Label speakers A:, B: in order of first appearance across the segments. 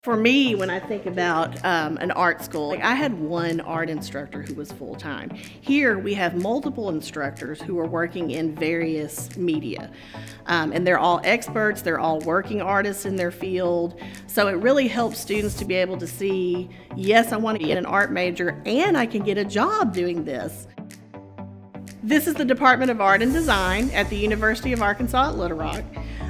A: For me, when I think about an art school, I had one art instructor who was full-time. Here, we have multiple instructors who are working in various media. And they're all experts, they're all working artists in their field. So it really helps students to be able to see, yes, I want to be an art major and I can get a job doing this. This is the Department of Art and Design at the University of Arkansas at Little Rock.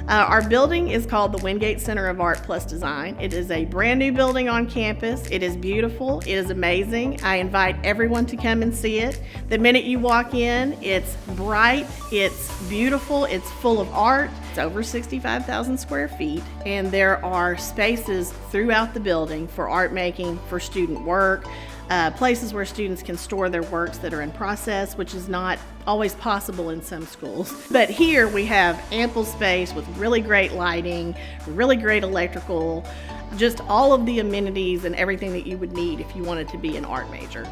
A: Our building is called the Windgate Center of Art Plus Design. It is a brand new building on campus. It is beautiful. It is amazing. I invite everyone to come and see it. The minute you walk in, it's bright, it's beautiful, it's full of art. It's over 65,000 square feet, and there are spaces throughout the building for art making, for student work, places where students can store their works that are in process, which is not always possible in some schools. But here we have ample space with really great lighting, really great electrical, just all of the amenities and everything that you would need if you wanted to be an art major.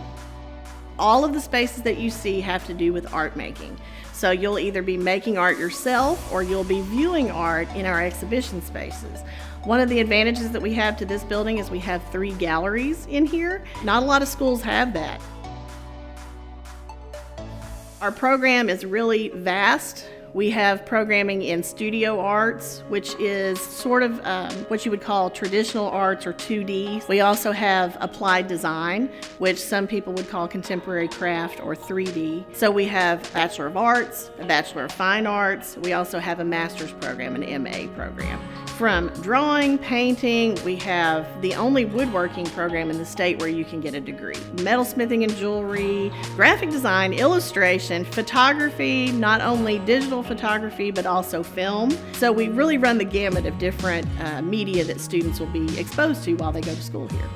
A: All of the spaces that you see have to do with art making. So you'll either be making art yourself or you'll be viewing art in our exhibition spaces. One of the advantages that we have to this building is we have 3 galleries in here. Not a lot of schools have that. Our program is really vast. We have programming in studio arts, which is sort of what you would call traditional arts or 2D. We also have applied design, which some people would call contemporary craft or 3D. So we have Bachelor of Arts, a Bachelor of Fine Arts. We also have a master's program, an MA program. From drawing, painting, we have the only woodworking program in the state where you can get a degree. Metalsmithing and jewelry, graphic design, illustration, photography, not only digital photography, but also film. So we really run the gamut of different media that students will be exposed to while they go to school here.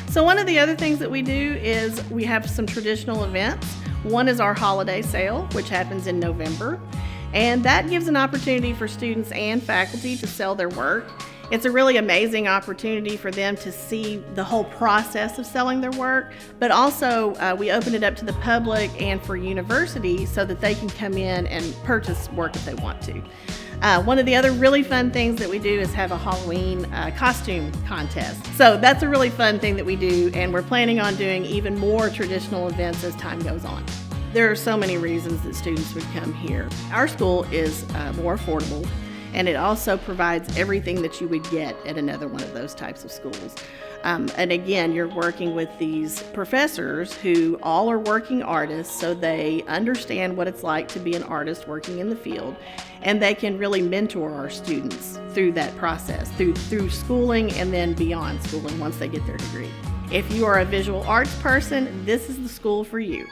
A: So one of the other things that we do is we have some traditional events. One is our holiday sale, which happens in November. And that gives an opportunity for students and faculty to sell their work. It's a really amazing opportunity for them to see the whole process of selling their work, but also we open it up to the public and for universities so that they can come in and purchase work if they want to. One of the other really fun things that we do is have a Halloween costume contest. So that's a really fun thing that we do, and we're planning on doing even more traditional events as time goes on. There are so many reasons that students would come here. Our school is more affordable, and it also provides everything that you would get at another one of those types of schools. And again, you're working with these professors who all are working artists, so they understand what it's like to be an artist working in the field, and they can really mentor our students through that process, through schooling and then beyond schooling once they get their degree. If you are a visual arts person, this is the school for you.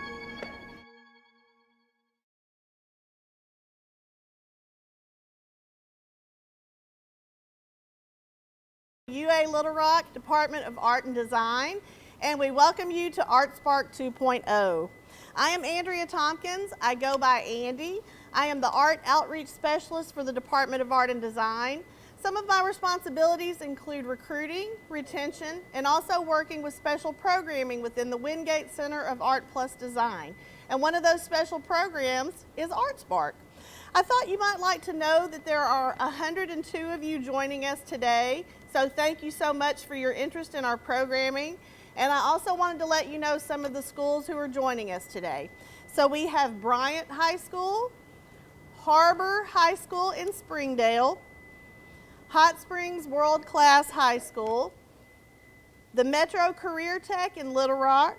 A: UA Little Rock Department of Art and Design, and we welcome you to artSPARK 2.0. I am Andrea Tompkins. I go by Andy. I am the Art Outreach Specialist for the Department of Art and Design. Some of my responsibilities include recruiting, retention, and also working with special programming within the Windgate Center of Art Plus Design. And one of those special programs is artSPARK. I thought you might like to know that there are 102 of you joining us today, so thank you so much for your interest in our programming. And I also wanted to let you know some of the schools who are joining us today. So we have Bryant High School, Harbor High School in Springdale, Hot Springs World Class High School, the Metro Career Tech in Little Rock,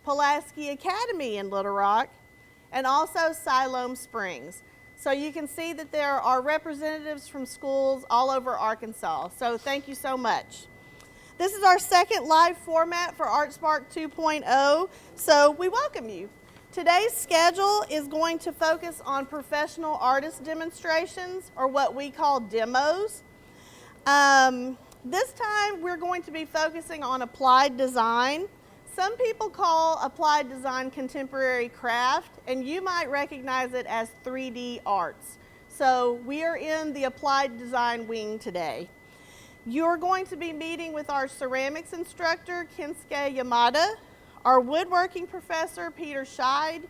A: Pulaski Academy in Little Rock, and also Siloam Springs. So you can see that there are representatives from schools all over Arkansas. So thank you so much. This is our second live format for artSPARK 2.0, so we welcome you. Today's schedule is going to focus on professional artist demonstrations, or what we call demos. This time we're going to be focusing on applied design. Some people call applied design contemporary craft, and you might recognize it as 3D arts. So we are in the applied design wing today. You're going to be meeting with our ceramics instructor, Kensuke Yamada, our woodworking professor, Peter Scheidt,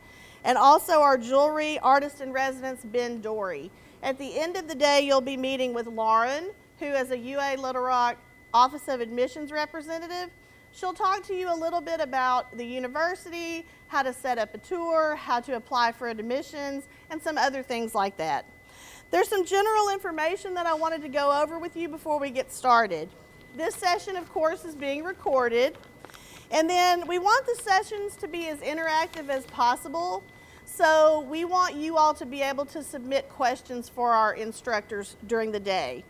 A: and also our jewelry artist in residence, Ben Dory. At the end of the day, you'll be meeting with Lauren, who is a UA Little Rock Office of Admissions representative. She'll talk to you a little bit about the university, how to set up a tour, how to apply for admissions, and some other things like that. There's some general information that I wanted to go over with you before we get started. This session, of course, is being recorded. And then we want the sessions to be as interactive as possible. So we want you all to be able to submit questions for our instructors during the day.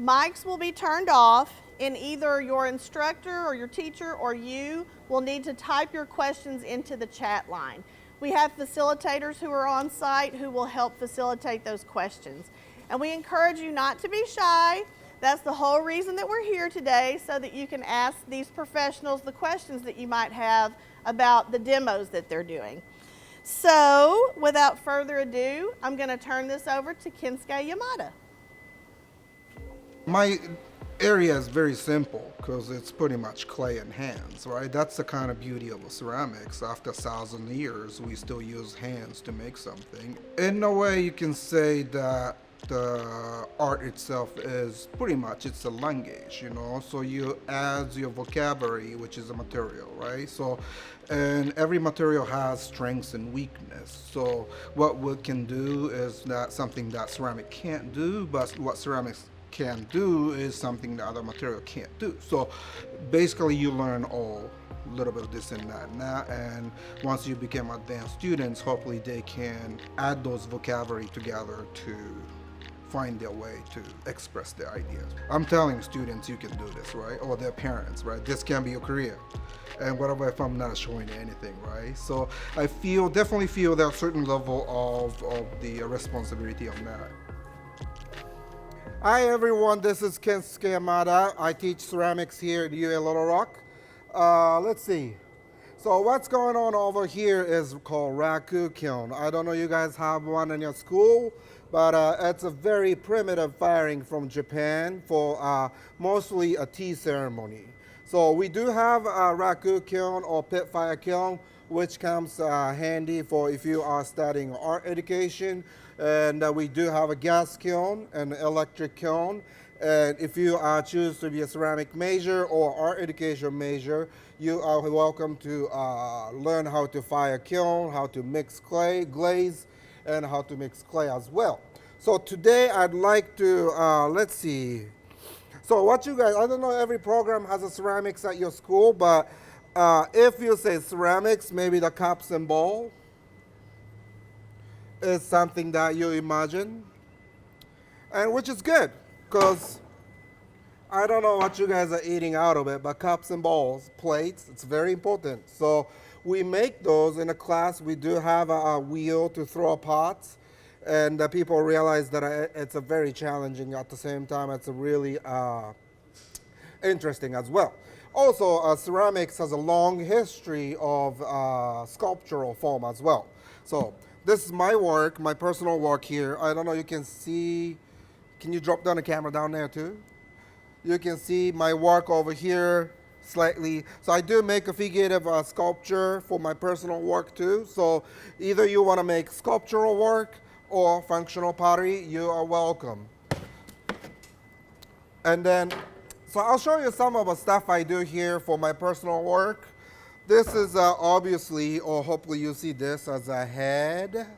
A: Mics will be turned off, and either your instructor or your teacher or you will need to type your questions into the chat line. We have facilitators who are on site who will help facilitate those questions. And we encourage you not to be shy. That's the whole reason that we're here today, so that you can ask these professionals the questions that you might have about the demos that they're doing. So, without further ado, I'm going to turn this over to Kensuke Yamada.
B: My area is very simple because it's pretty much clay and hands, right? That's the kind of beauty of ceramics. After 1,000 years, we still use hands to make something. In a way, you can say that the art itself is pretty much, it's a language, you know, so you add your vocabulary, which is a material, right? So, and every material has strengths and weakness. So what we can do is that something that ceramic can't do, but what ceramics can do is something that other material can't do. So basically you learn all a little bit of this and that and that, and once you become advanced students, hopefully they can add those vocabulary together to find their way to express their ideas. I'm telling students you can do this, right? Or their parents, right? This can be your career. And whatever if I'm not showing anything, right? So I definitely feel that certain level of the responsibility on that. Hi everyone, this is Kensuke Yamada. I teach ceramics here at UA Little Rock. Let's see. So what's going on over here is called Raku Kiln. I don't know you guys have one in your school, but it's a very primitive firing from Japan for mostly a tea ceremony. So we do have a Raku Kiln or pit fire kiln, which comes handy for if you are studying art education. And we do have a gas kiln and electric kiln. And if you choose to be a ceramic major or art education major, you are welcome to learn how to fire kiln, how to mix clay, glaze, and how to mix clay as well. So today I'd like to, let's see. So what you guys, I don't know every program has a ceramics at your school, but if you say ceramics, maybe the cups and bowl is something that you imagine, and which is good, because I don't know what you guys are eating out of it, but cups and bowls, plates, it's very important. So we make those in a class. We do have a wheel to throw pots, and people realize that it's a very challenging. At the same time, it's a really interesting as well. Also, ceramics has a long history of sculptural form as well. So this is my work, my personal work here. I don't know, you can see, can you drop down the camera down there too? You can see my work over here slightly. So I do make a figurative sculpture for my personal work too. So either you want to make sculptural work or functional pottery, you are welcome. And then, so I'll show you some of the stuff I do here for my personal work. This is obviously, or hopefully you see this as a head.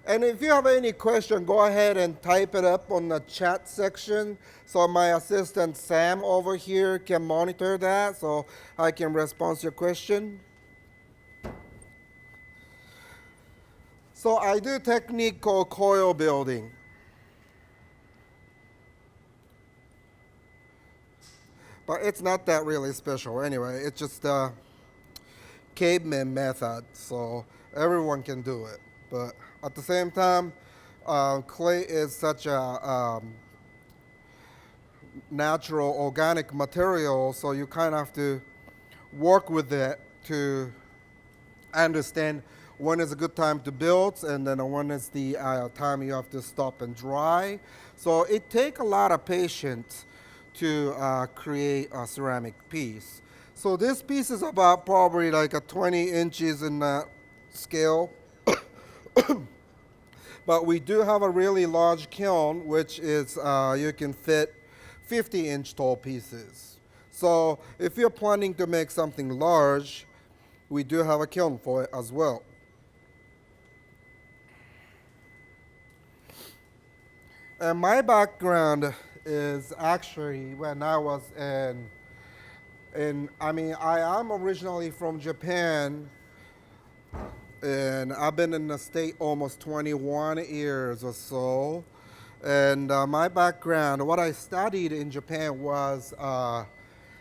B: And if you have any question, go ahead and type it up on the chat section. So my assistant Sam over here can monitor that, so I can respond to your question. So I do a technique called coil building. But it's not that really special anyway. It's just a caveman method, so everyone can do it. But at the same time, clay is such a natural organic material, so you kind of have to work with it to understand when is a good time to build, and then when is the time you have to stop and dry. So it takes a lot of patience to create a ceramic piece. So this piece is about probably like a 20 inches in scale. But we do have a really large kiln, which is you can fit 50-inch tall pieces. So if you're planning to make something large, we do have a kiln for it as well. And my background is actually when I was I am originally from Japan, and I've been in the state almost 21 years or so. And my background, what I studied in Japan was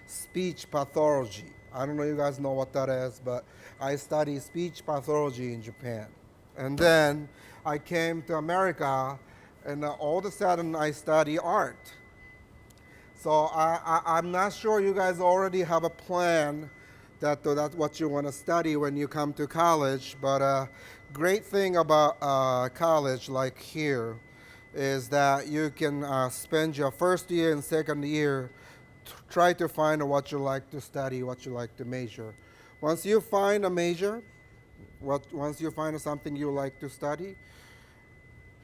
B: speech pathology. I don't know if you guys know what that is, but I studied speech pathology in Japan. And then I came to America, and all of a sudden I study art. So I'm not sure you guys already have a plan that's what you want to study when you come to college, but great thing about college like here is that you can spend your first year and second year try to find what you like to study, what you like to major. Once you find a major, once you find something you like to study,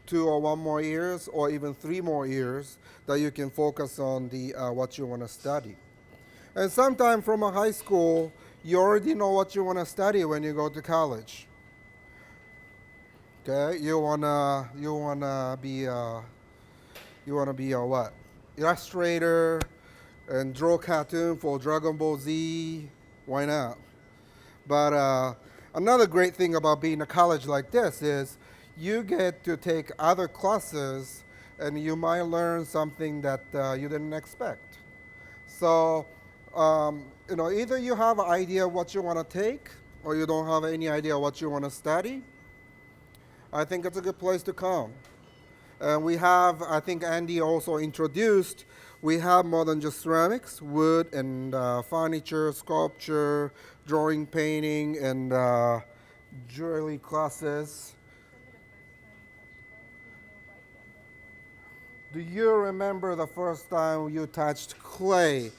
B: 2 or 1 more years or even 3 more years that you can focus on the what you want to study. And sometime from a high school, you already know what you want to study when you go to college. Okay, you wanna be a what? Illustrator and draw cartoon for Dragon Ball Z. Why not? But another great thing about being a college like this is you get to take other classes and you might learn something that you didn't expect. So, either you have an idea what you want to take or you don't have any idea what you want to study. I think it's a good place to come. And we have, I think Andy also introduced, we have more than just ceramics, wood and furniture, sculpture, drawing, painting, and jewelry classes. Do you remember the first time you touched clay?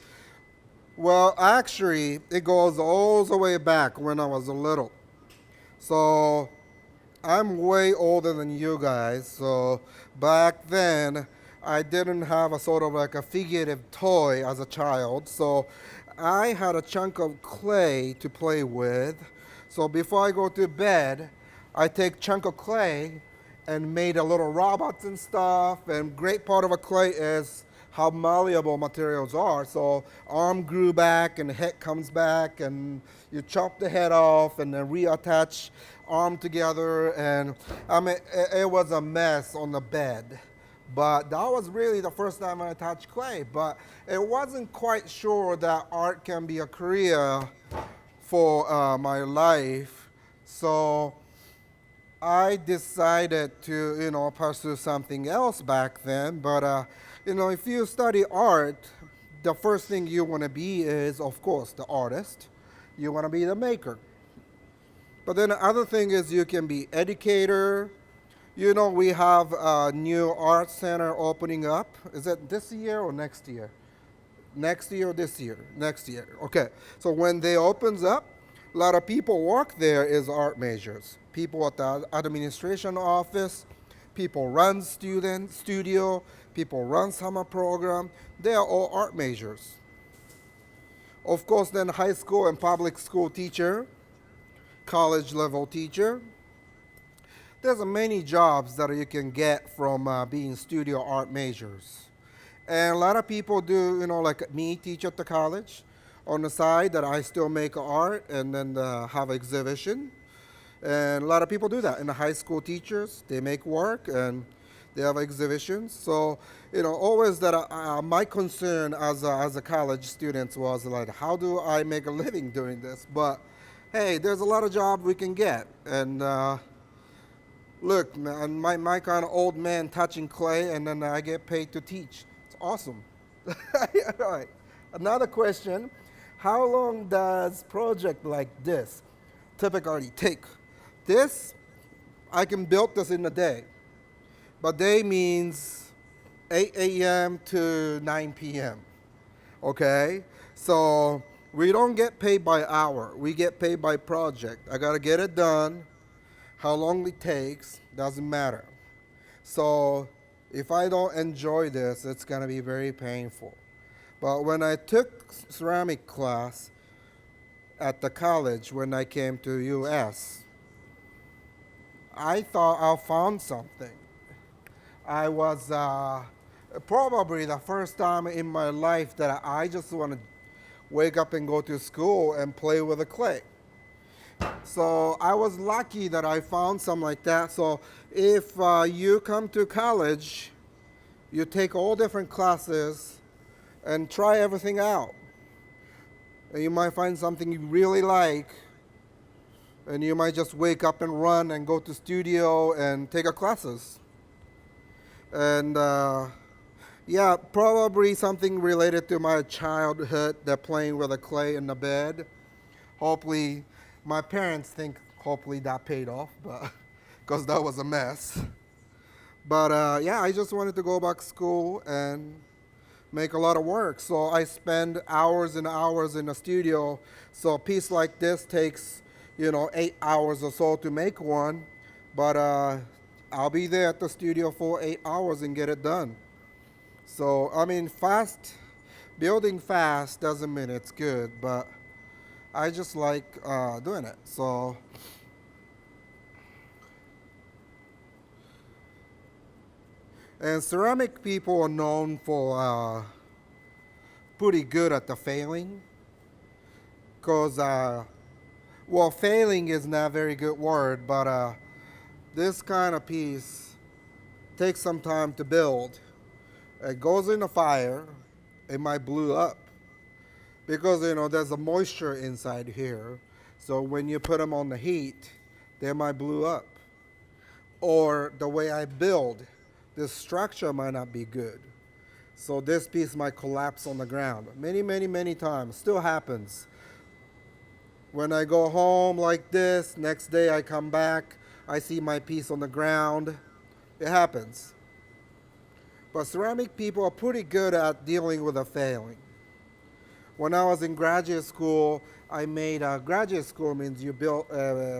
B: Well, actually, it goes all the way back when I was little. So I'm way older than you guys. So back then, I didn't have a sort of like a figurative toy as a child. So I had a chunk of clay to play with. So before I go to bed, I take chunk of clay and made a little robots and stuff. And great part of a clay is how malleable materials are. So arm grew back and head comes back, and you chop the head off and then reattach arm together. And I mean, it was a mess on the bed. But that was really the first time I touched clay. But it wasn't quite sure that art can be a career for my life. So I decided to, pursue something else back then. But, if you study art, the first thing you want to be is, of course, the artist. You want to be the maker. But then the other thing is you can be educator. We have a new art center opening up. Is it this year or next year? Next year or this year? Next year. Okay. So when they opens up, a lot of people work there as art majors. People at the administration office, people run studio, people run summer program. They are all art majors. Of course, then high school and public school teacher, college level teacher. There's many jobs that you can get from being studio art majors. And a lot of people do, like me, teach at the college. On the side that I still make art and then have exhibition. And a lot of people do that. And the high school teachers, they make work and they have exhibitions. So, always that my concern as a college student was like, how do I make a living doing this? But hey, there's a lot of jobs we can get. And look, man, my kind of old man touching clay and then I get paid to teach. It's awesome. All right. Another question. How long does project like this typically take? This, I can build this in a day. But day means 8 a.m. to 9 p.m. Okay? So we don't get paid by hour. We get paid by project. I got to get it done. How long it takes doesn't matter. So, If I don't enjoy this, it's going to be very painful. But when I took ceramic class at the college when I came to US, I thought I found something. I was probably the first time in my life that I just want to wake up and go to school and play with the clay. So I was lucky that I found something like that. So if you come to college, you take all different classes and try everything out. And you might find something you really like, and you might just wake up and run and go to studio and take a classes. And yeah, probably something related to my childhood, that playing with the clay in the bed. Hopefully, my parents think hopefully that paid off, but because that was a mess. But yeah, I just wanted to go back to school and make a lot of work. So I spend hours and hours in the studio. So a piece like this takes, 8 hours or so to make one. But I'll be there at the studio for 8 hours and get it done. So, I mean, building fast doesn't mean it's good, but I just like doing it. So, and ceramic people are known for pretty good at the failing, because, well, failing is not a very good word, but this kind of piece takes some time to build. It goes in the fire, it might blow up, because there's a moisture inside here. So when you put them on the heat, they might blow up. Or the way I build, this structure might not be good. So this piece might collapse on the ground. Many, many, many times. Still happens. When I go home like this, next day I come back, I see my piece on the ground. It happens. But ceramic people are pretty good at dealing with a failing. When I was in graduate school, I made graduate school means you build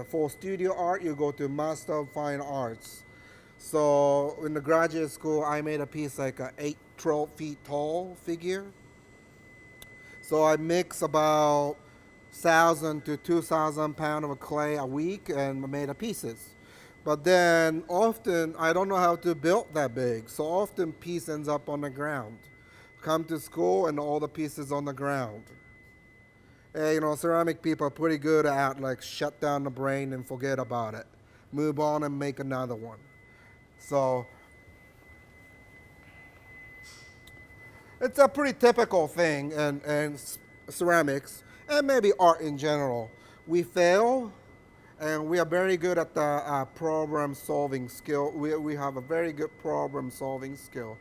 B: for studio art, you go to Master of Fine Arts. So in the graduate school, I made a piece like a 12 feet tall figure. So I mix about 1,000 to 2,000 pounds of clay a week and made the pieces. But then often, I don't know how to build that big. So often piece ends up on the ground. Come to school and all the pieces on the ground. And, ceramic people are pretty good at like shut down the brain and forget about it. Move on and make another one. So it's a pretty typical thing in ceramics and maybe art in general. We fail. And we are very good at the problem-solving skill. We have a very good problem-solving skill.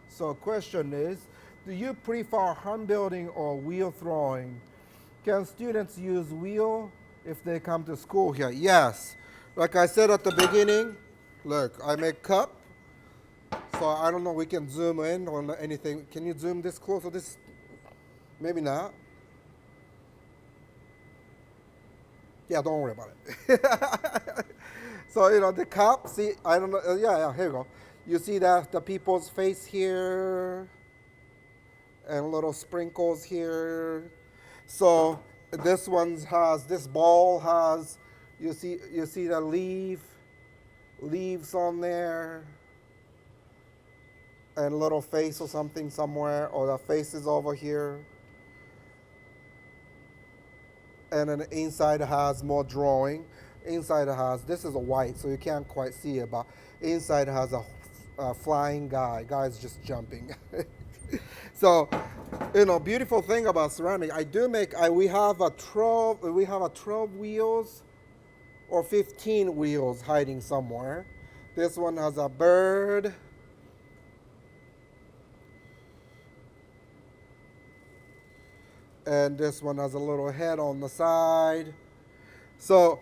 B: So question is, do you prefer hand building or wheel throwing? Can students use wheel if they come to school here? Yes. Like I said at the beginning, look, I make cup. So I don't know, we can zoom in on anything. Can you zoom this close or this? Maybe not. Yeah, don't worry about it. So, the cup, see, I don't know, yeah, here you go. You see that the people's face here and little sprinkles here. So this ball has, you see the leaves on there and a little face or something somewhere, or the face is over here. And then the inside has more drawing. Inside has, this is a white, so you can't quite see it, but inside has a flying guy. Guy's just jumping. So, beautiful thing about ceramic. We have a 12 wheels or 15 wheels hiding somewhere. This one has a bird. And this one has a little head on the side. So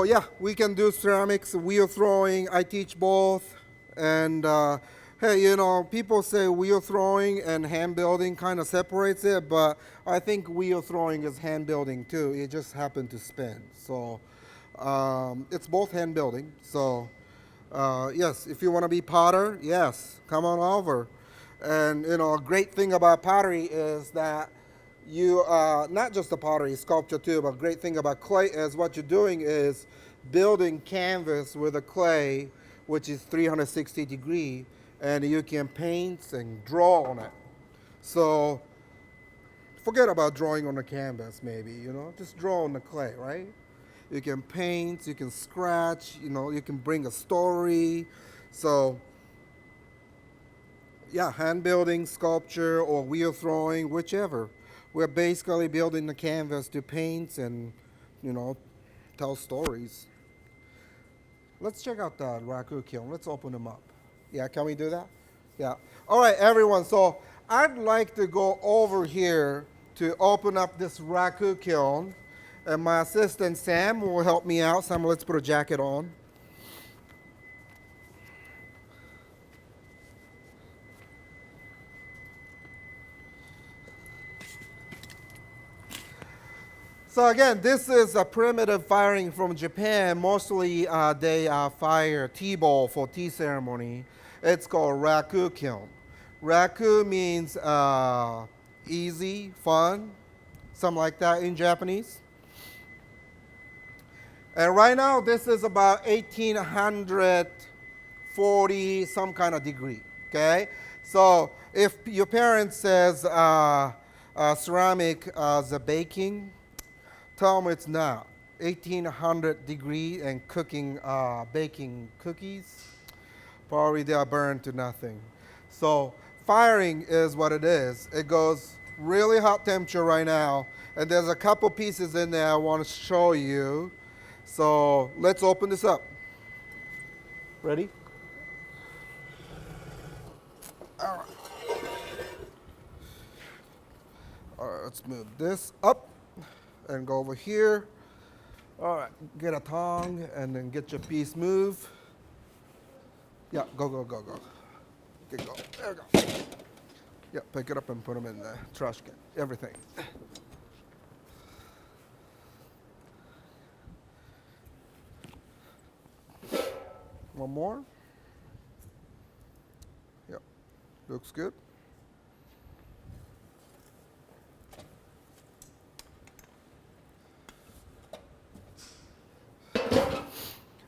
B: yeah, we can do ceramics, wheel throwing. I teach both. And hey, people say wheel throwing and hand building kind of separates it, but I think wheel throwing is hand building too. It just happened to spin. So it's both hand building. So Yes, if you want to be potter, yes, come on over. And a great thing about pottery is that you not just the pottery, sculpture too, but great thing about clay is what you're doing is building canvas with a clay, which is 360 degree, and you can paint and draw on it. So forget about drawing on the canvas, maybe, just draw on the clay, right? You can paint, you can scratch, you can bring a story. So, yeah, hand building, sculpture, or wheel throwing, whichever. We're basically building the canvas to paint and, tell stories. Let's check out the Raku Kiln. Let's open them up. Yeah, can we do that? Yeah. All right, everyone. So I'd like to go over here to open up this Raku Kiln. And my assistant, Sam, will help me out. Sam, let's put a jacket on. So again, this is a primitive firing from Japan. Mostly they fire tea bowl for tea ceremony. It's called Raku Kiln. Raku means easy, fun, something like that in Japanese. And right now, this is about 1840 some kind of degree, okay? So if your parents says ceramic is baking, tell them it's not. 1800 degree and cooking, baking cookies, probably they are burned to nothing. So firing is what it is. It goes really hot temperature right now, and there's a couple pieces in there I want to show you. So let's open this up. Ready? All right. All right, let's move this up and go over here. All right, get a tong and then get your piece moved. Yeah, go, go, go, go. Get going. There we go. Yeah, pick it up and put them in the trash can. Everything. One more. Yep, looks good.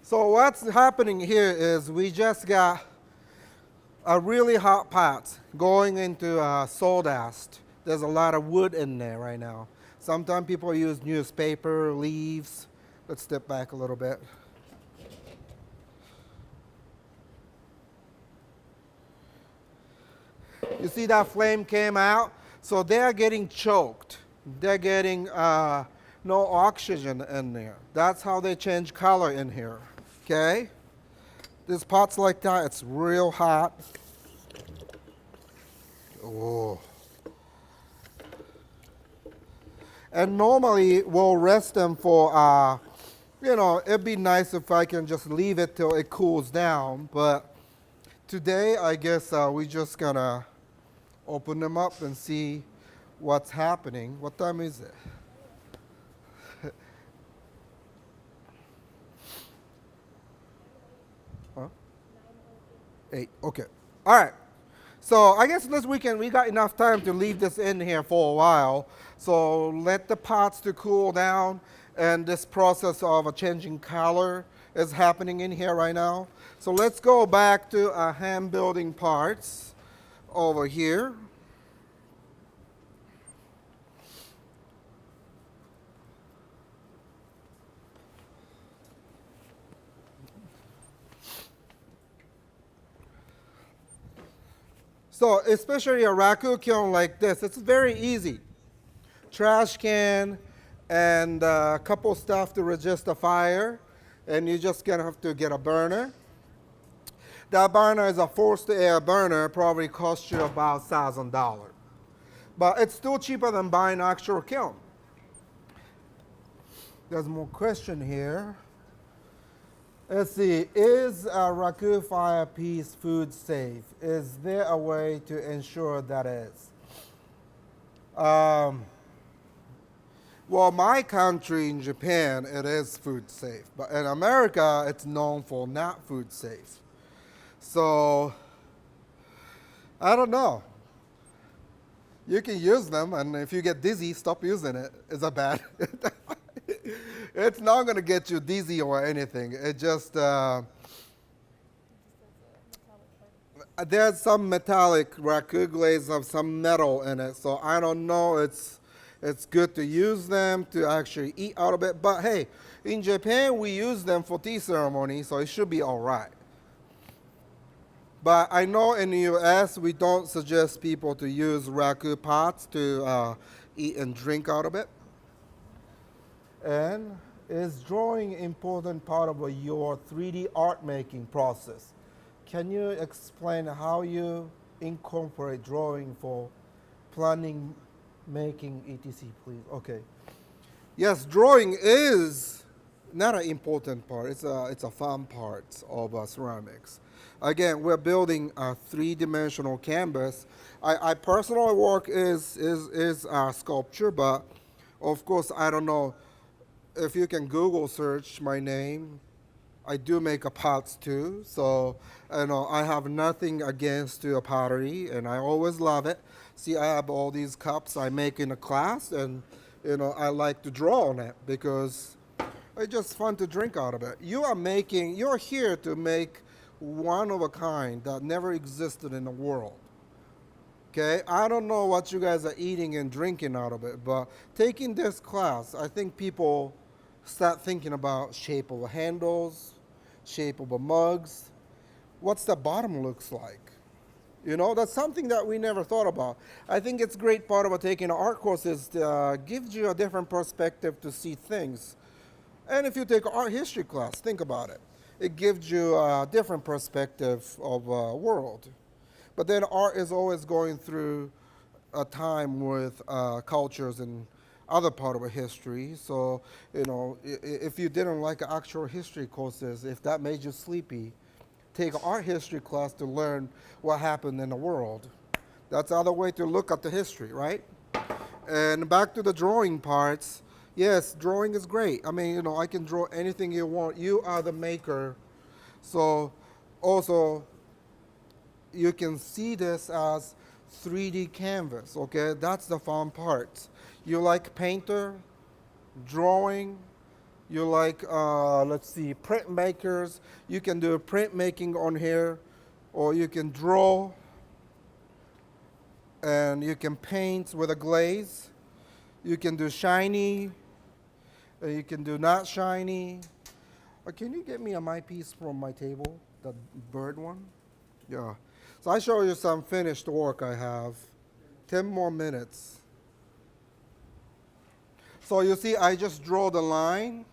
B: So what's happening here is we just got a really hot pot going into sawdust. There's a lot of wood in there right now. Sometimes people use newspaper, leaves. Let's step back a little bit. You see that flame came out? So they're getting choked. They're getting no oxygen in there. That's how they change color in here. Okay? This pot's like that. It's real hot. Oh. And normally we'll rest them for, it'd be nice if I can just leave it till it cools down. But today, I guess we're just gonna open them up and see what's happening. What time is it? Huh? 8. Okay. All right. So I guess this weekend we got enough time to leave this in here for a while. So let the pots to cool down, and this process of changing color is happening in here right now. So let's go back to our hand building parts over here. So especially a Raku kiln like this, it's very easy. Trash can and a couple stuff to resist the fire, and you're just gonna have to get a burner. That burner is a forced air burner, probably cost you about $1,000. But it's still cheaper than buying an actual kiln. There's more question here. Let's see, is a Raku fire piece food safe? Is there a way to ensure that is? Well, my country in Japan, it is food safe. But in America, it's known for not food safe. So, I don't know. You can use them, and if you get dizzy, stop using it. Is that bad? It's not going to get you dizzy or anything. It just, there's some metallic raku glaze of some metal in it, so I don't know. It's good to use them to actually eat out of it. But hey, in Japan, we use them for tea ceremony, so it should be all right. But I know in the US, we don't suggest people to use raku pots to eat and drink out of it. And is drawing important part of your 3D art making process? Can you explain how you incorporate drawing for planning, making, etc., please? Okay. Yes, drawing is not an important part. It's a fun part of ceramics. Again, we're building a three-dimensional canvas. I personal work is sculpture, but of course I don't know if you can Google search my name. I do make a pots too, so I have nothing against a pottery, and I always love it. See, I have all these cups I make in a class, and I like to draw on it because it's just fun to drink out of it. You're here to make one of a kind that never existed in the world. Okay, I don't know what you guys are eating and drinking out of it, but taking this class, I think people start thinking about shape of the handles, shape of the mugs, what's the bottom looks like. That's something that we never thought about. I think it's a great part of taking art courses gives you a different perspective to see things. And if you take an art history class, think about it. It gives you a different perspective of the world. But then art is always going through a time with cultures and other part of a history. So, if you didn't like actual history courses, if that made you sleepy, take an art history class to learn what happened in the world. That's the other way to look at the history, right? And back to the drawing parts. Yes, drawing is great. I mean, I can draw anything you want. You are the maker. So also, you can see this as 3D canvas, okay? That's the fun part. You like painter, drawing, you like, printmakers. You can do printmaking on here, or you can draw, and you can paint with a glaze. You can do shiny, you can do not shiny. Can you get me my piece from my table, the bird one? Yeah. So I show you some finished work I have. 10 more minutes. So you see, I just draw the line,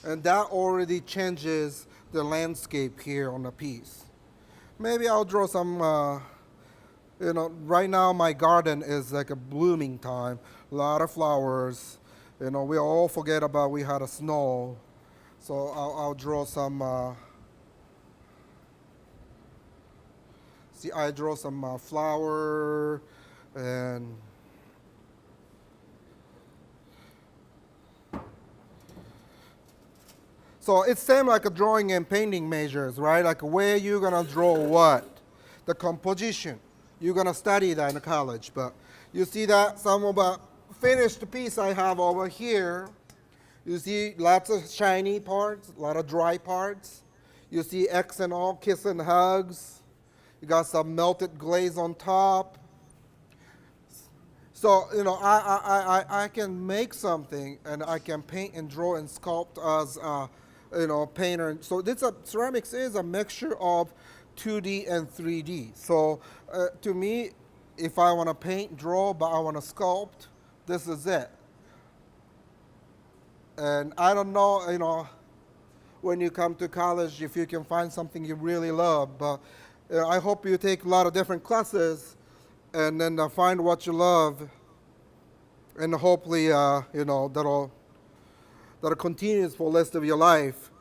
B: and that already changes the landscape here on the piece. Maybe I'll draw some, right now my garden is like a blooming time, a lot of flowers. We all forget about we had a snow. So I'll draw some, see, I draw some flower and so it's same like a drawing and painting measures, right? Like where you're gonna draw what, the composition. You're gonna study that in college, but you see that some of the finished piece I have over here. You see lots of shiny parts, a lot of dry parts. You see X and all, kiss and hugs. You got some melted glaze on top. So, I can make something, and I can paint and draw and sculpt as painter. So ceramics is a mixture of 2D and 3D. So to me, if I want to paint, draw, but I want to sculpt, this is it. And I don't know, when you come to college, if you can find something you really love, but I hope you take a lot of different classes and then find what you love, and hopefully, that'll continue for the rest of your life.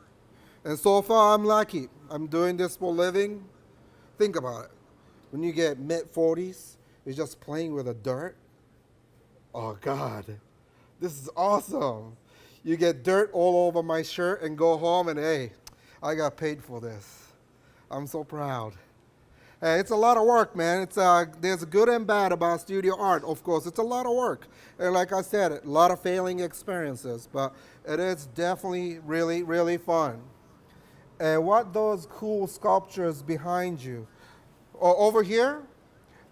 B: And so far, I'm lucky. I'm doing this for a living. Think about it. When you get mid-40s, you're just playing with the dirt. Oh, God. This is awesome. You get dirt all over my shirt and go home and hey, I got paid for this. I'm so proud. Hey, it's a lot of work, man. There's good and bad about studio art, of course. It's a lot of work. And like I said, a lot of failing experiences, but it is definitely really, really fun. And what those cool sculptures behind you? Over here?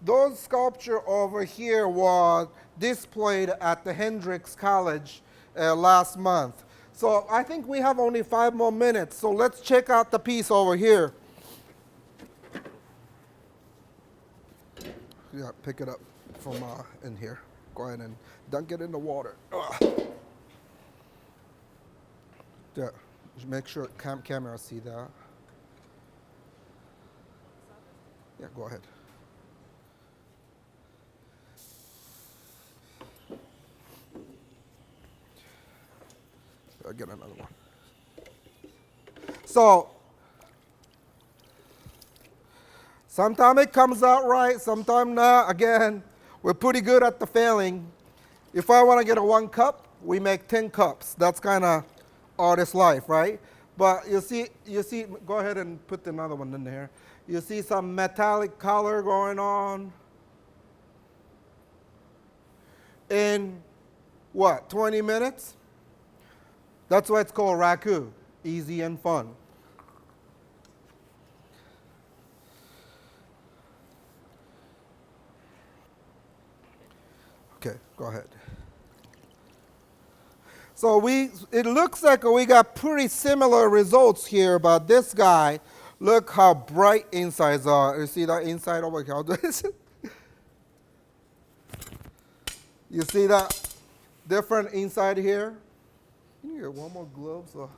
B: Those sculpture over here was displayed at the Hendrix College last month. So I think we have only 5 more minutes, so let's check out the piece over here. Yeah, pick it up from in here. Go ahead and dunk it in the water. Yeah, make sure camera see that. Yeah, go ahead. I'll get another one. So, sometimes it comes out right, sometimes not. Again, we're pretty good at the failing. If I want to get a 1 cup, we make 10 cups. That's kind of artist life, right? But you see, go ahead and put another one in there. You see some metallic color going on. In what, 20 minutes? That's why it's called Raku, easy and fun. Okay, go ahead. So it looks like we got pretty similar results here, but this guy, look how bright insides are. You see that inside over here? You see that different inside here? You need one more glove. So.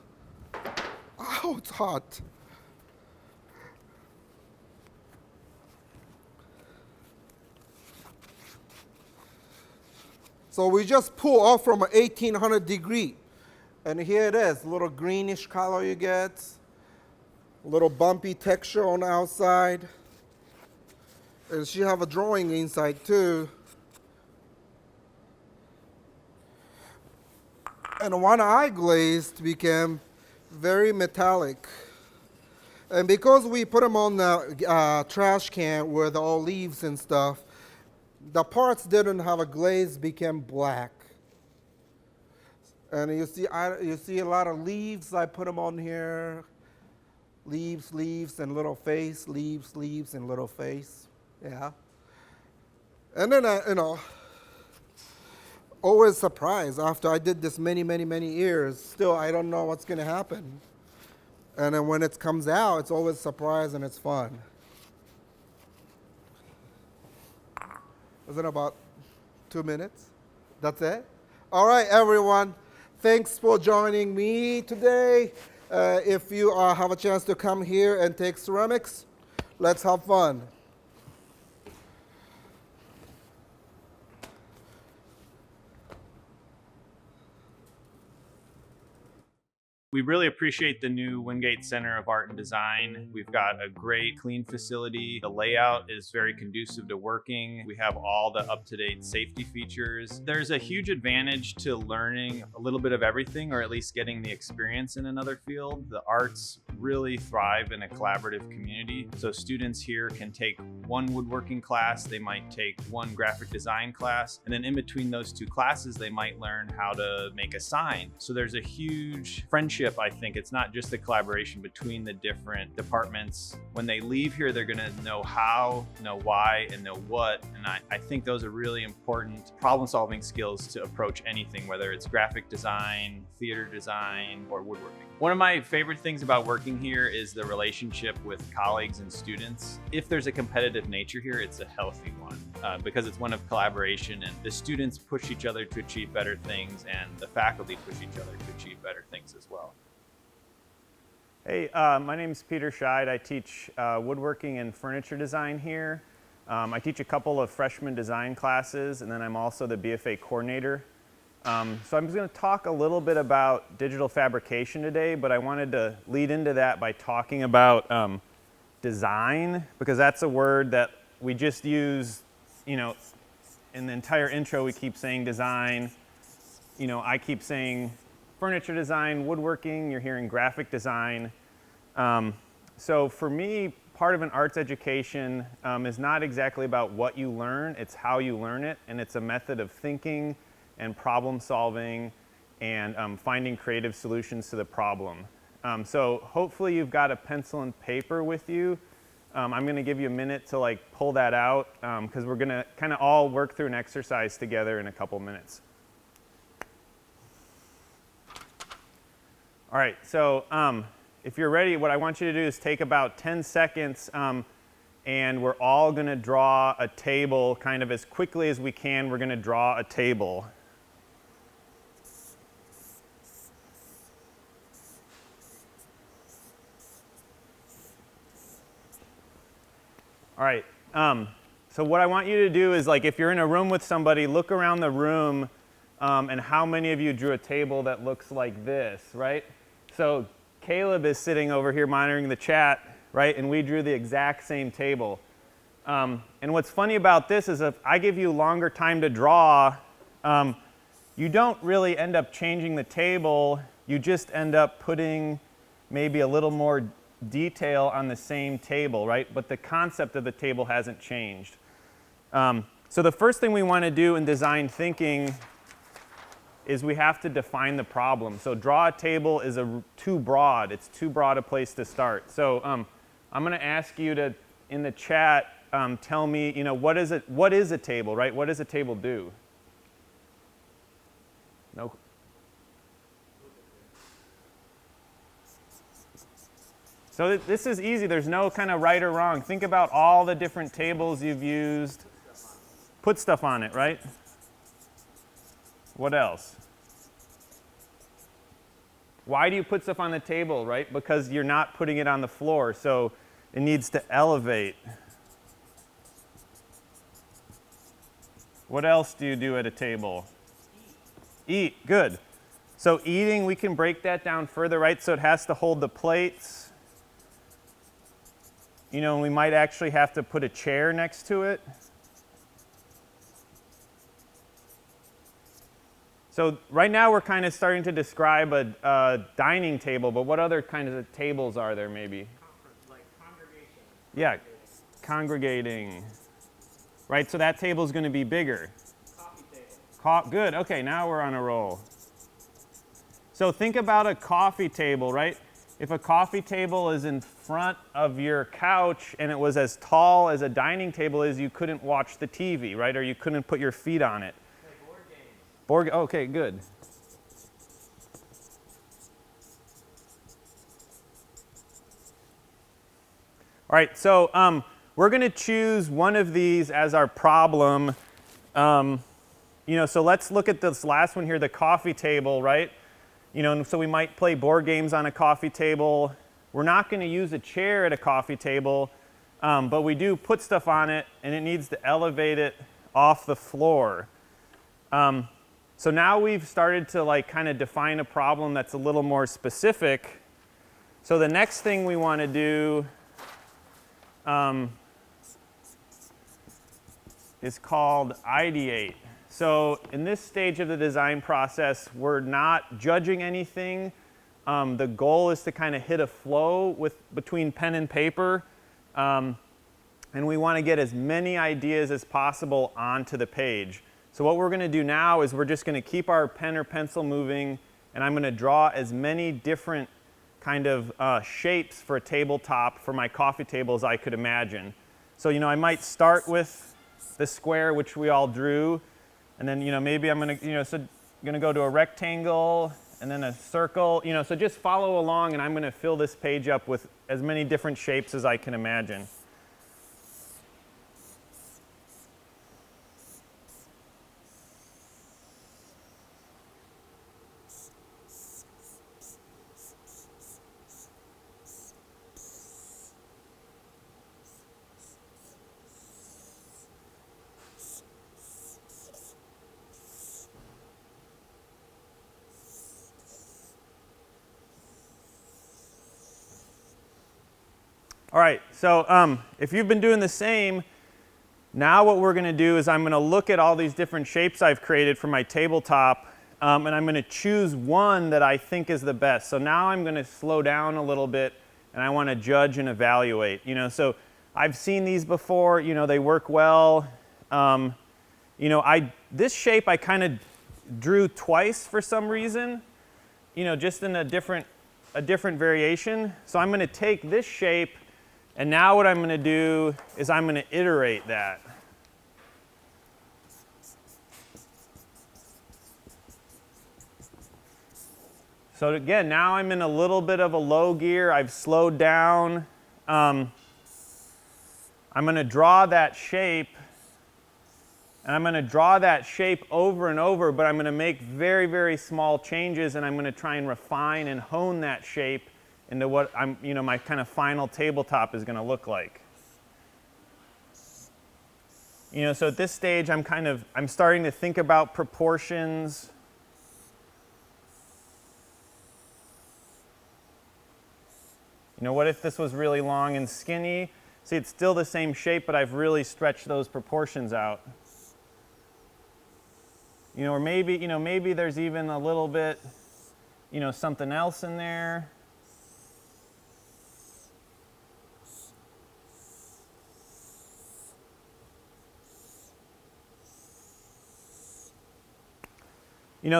B: Ow, it's hot. So we just pull off from an 1800 degree. And here it is, a little greenish color you get. A little bumpy texture on the outside. And she have a drawing inside too. And one eye glazed became very metallic. And because we put them on the trash can with all leaves and stuff, the parts didn't have a glaze, became black. And you see a lot of leaves. I put them on here. Leaves, leaves, and little face. Leaves, leaves, and little face. Yeah. And then always surprised after I did this many, many, many years. Still, I don't know what's going to happen. And then when it comes out, it's always a surprise and it's fun. Is it about 2 minutes? That's it? All right, everyone. Thanks for joining me today. If you have a chance to come here and take ceramics, let's have fun.
C: We really appreciate the new Windgate Center of Art and Design. We've got a great, clean facility. The layout is very conducive to working. We have all the up-to-date safety features. There's a huge advantage to learning a little bit of everything, or at least getting the experience in another field. The arts really thrive in a collaborative community. So students here can take one woodworking class, they might take one graphic design class, and then in between those 2 classes, they might learn how to make a sign. So there's a huge friendship. I think it's not just the collaboration between the different departments. When they leave here, they're going to know how, know why, and know what. And I think those are really important problem-solving skills to approach anything, whether it's graphic design, theater design, or woodworking. One of my favorite things about working here is the relationship with colleagues and students. If there's a competitive nature here, it's a healthy one because it's one of collaboration, and the students push each other to achieve better things, and the faculty push each other to achieve better things as well.
D: Hey, my name is Peter Scheidt. I teach woodworking and furniture design here. I teach a couple of freshman design classes, and then I'm also the BFA coordinator. So I'm just going to talk a little bit about digital fabrication today, but I wanted to lead into that by talking about design, because that's a word that we just use, in the entire intro we keep saying design. you know, I keep saying furniture design, woodworking, you're hearing graphic design. So for me, part of an arts education is not exactly about what you learn, it's how you learn it, and it's a method of thinking and problem solving and finding creative solutions to the problem. So hopefully you've got a pencil and paper with you. I'm going to give you a minute to like pull that out because we're going to kind of all work through an exercise together in a couple minutes. All right, so if you're ready, what I want you to do is take about 10 seconds and we're all going to draw a table kind of as quickly as we can. We're going to draw a table. All right, so what I want you to do is, like, if you're in a room with somebody, look around the room and how many of you drew a table that looks like this, right? So Caleb is sitting over here monitoring the chat, right? And we drew the exact same table. And what's funny about this is if I give you longer time to draw, you don't really end up changing the table. You just end up putting maybe a little more detail on the same table, right? But the concept of the table hasn't changed. So the first thing we want to do in design thinking is we have to define the problem. So draw a table is too broad. It's too broad a place to start. So I'm going to ask you to, in the chat, tell me, you know, what is a table, right? What does a table do? No. So this is easy. There's no kind of right or wrong. Think about all the different tables you've used. Put stuff on it, right? What else? Why do you put stuff on the table, right? Because you're not putting it on the floor, so it needs to elevate. What else do you do at a table? Eat, good. So eating, we can break that down further, right? So it has to hold the plates. You know, we might actually have to put a chair next to it. So right now we're kind of starting to describe a dining table, but what other kinds of tables are there maybe?
E: Like congregation.
D: Yeah, congregating. Right, so that table is going to be bigger.
E: Coffee table.
D: Good, okay, now we're on a roll. So think about a coffee table, right? If a coffee table is in front of your couch and it was as tall as a dining table is, you couldn't watch the TV, right? Or you couldn't put your feet on it.
E: Board games.
D: Okay, good. All right, so we're going to choose one of these as our problem. You know, so let's look at this last one here, the coffee table, right? You know, so we might play board games on a coffee table. We're not going to use a chair at a coffee table, but we do put stuff on it, and it needs to elevate it off the floor. So now we've started to like kind of define a problem that's a little more specific. So the next thing we want to do is called ideate. So in this stage of the design process, we're not judging anything. The goal is to kind of hit a flow between pen and paper. And we want to get as many ideas as possible onto the page. So what we're going to do now is we're just going to keep our pen or pencil moving, and I'm going to draw as many different kind of shapes for a tabletop for my coffee table as I could imagine. So, you know, I might start with the square, which we all drew, and then, you know, maybe I'm going to, you know, so I'm going to go to a rectangle and then a circle, you know, so just follow along, and I'm going to fill this page up with as many different shapes as I can imagine. All right, so if you've been doing the same, now what we're going to do is I'm going to look at all these different shapes I've created for my tabletop, and I'm going to choose one that I think is the best. So now I'm going to slow down a little bit, and I want to judge and evaluate. So I've seen these before. They work well. This shape I kind of drew twice for some reason. Just in a different variation. So I'm going to take this shape, and now what I'm going to do is I'm going to iterate that. So again, now I'm in a little bit of a low gear. I've slowed down. I'm going to draw that shape, and I'm going to draw that shape over and over, but I'm going to make very, very small changes, and I'm going to try and refine and hone that shape into what my kind of final tabletop is going to look like. So at this stage, I'm starting to think about proportions. What if this was really long and skinny? See, it's still the same shape, but I've really stretched those proportions out. Or maybe there's even a little bit, something else in there.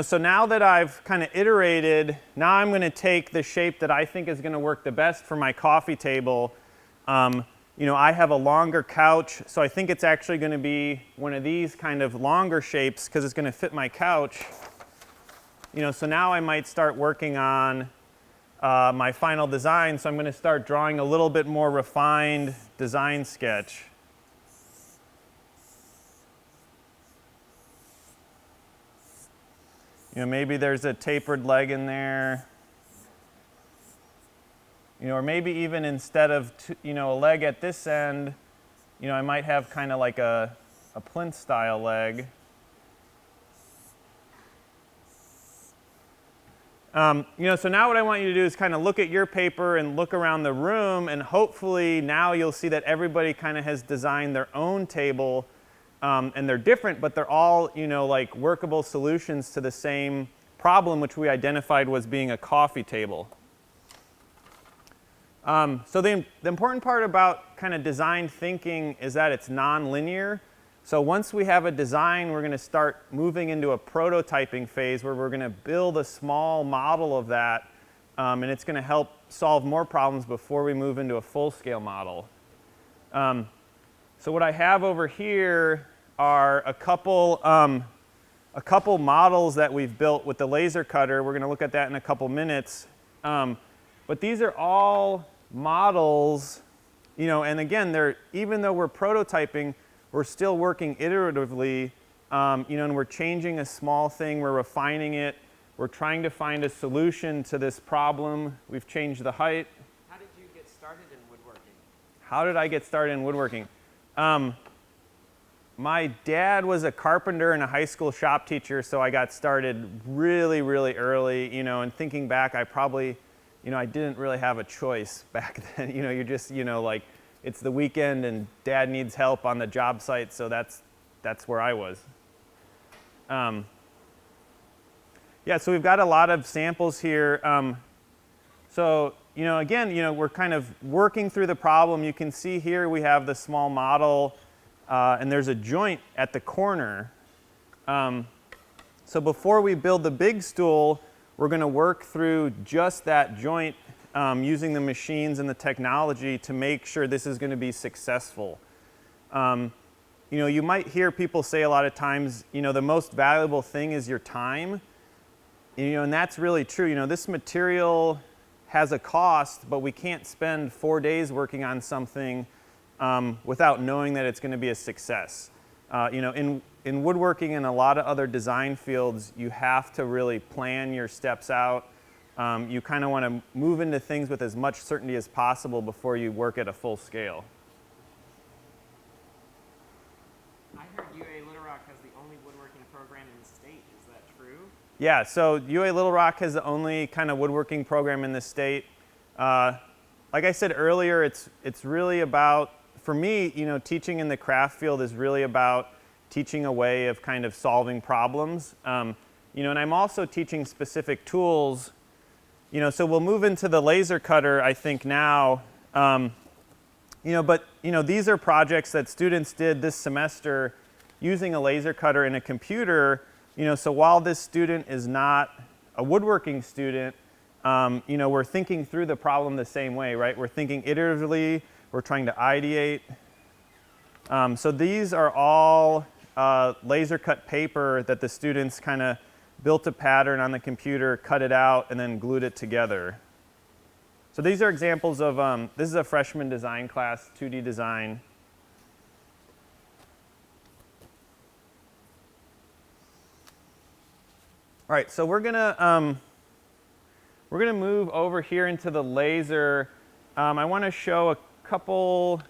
D: So now that I've kind of iterated, now I'm going to take the shape that I think is going to work the best for my coffee table. I have a longer couch, so I think it's actually going to be one of these kind of longer shapes because it's going to fit my couch. So now I might start working on my final design. So I'm going to start drawing a little bit more refined design sketch. Maybe there's a tapered leg in there. Or maybe even instead of a leg at this end, I might have kind of like a plinth style leg. So now what I want you to do is kind of look at your paper and look around the room, and hopefully now you'll see that everybody kind of has designed their own table, and they're different, but they're all like workable solutions to the same problem, which we identified was being a coffee table. So the important part about kind of design thinking is that it's non-linear. So once we have a design, we're going to start moving into a prototyping phase where we're going to build a small model of that, and it's going to help solve more problems before we move into a full-scale model. So what I have over here are a couple models that we've built with the laser cutter. We're going to look at that in a couple minutes. But these are all models, and again, even though we're prototyping, we're still working iteratively, and we're changing a small thing, we're refining it, we're trying to find a solution to this problem. We've changed the height.
E: How did you get started in woodworking?
D: How did I get started in woodworking? My dad was a carpenter and a high school shop teacher, so I got started really, really early, and thinking back, I probably, I didn't really have a choice back then. You're just, like, it's the weekend and dad needs help on the job site, so that's where I was. Yeah, so we've got a lot of samples here. So, again, we're kind of working through the problem. You can see here we have the small model, and there's a joint at the corner. So before we build the big stool, we're going to work through just that joint using the machines and the technology to make sure this is going to be successful. You might hear people say a lot of times, the most valuable thing is your time. And that's really true. This material has a cost, but we can't spend 4 days working on something without knowing that it's going to be a success. In woodworking and a lot of other design fields, you have to really plan your steps out. You kind of want to move into things with as much certainty as possible before you work at a full scale.
E: I heard UA Little Rock has the only woodworking program in the state. Is that true?
D: Yeah, so UA Little Rock has the only kind of woodworking program in the state. Like I said earlier, it's really about, for me, teaching in the craft field is really about teaching a way of kind of solving problems. And I'm also teaching specific tools. So we'll move into the laser cutter, I think now. But these are projects that students did this semester using a laser cutter in a computer. So while this student is not a woodworking student, we're thinking through the problem the same way, right? We're thinking iteratively. We're trying to ideate. So these are all laser cut paper that the students kind of built a pattern on the computer, cut it out, and then glued it together. So these are examples of, this is a freshman design class, 2D design. All right, so we're gonna move over here into the laser. I want to show a couple.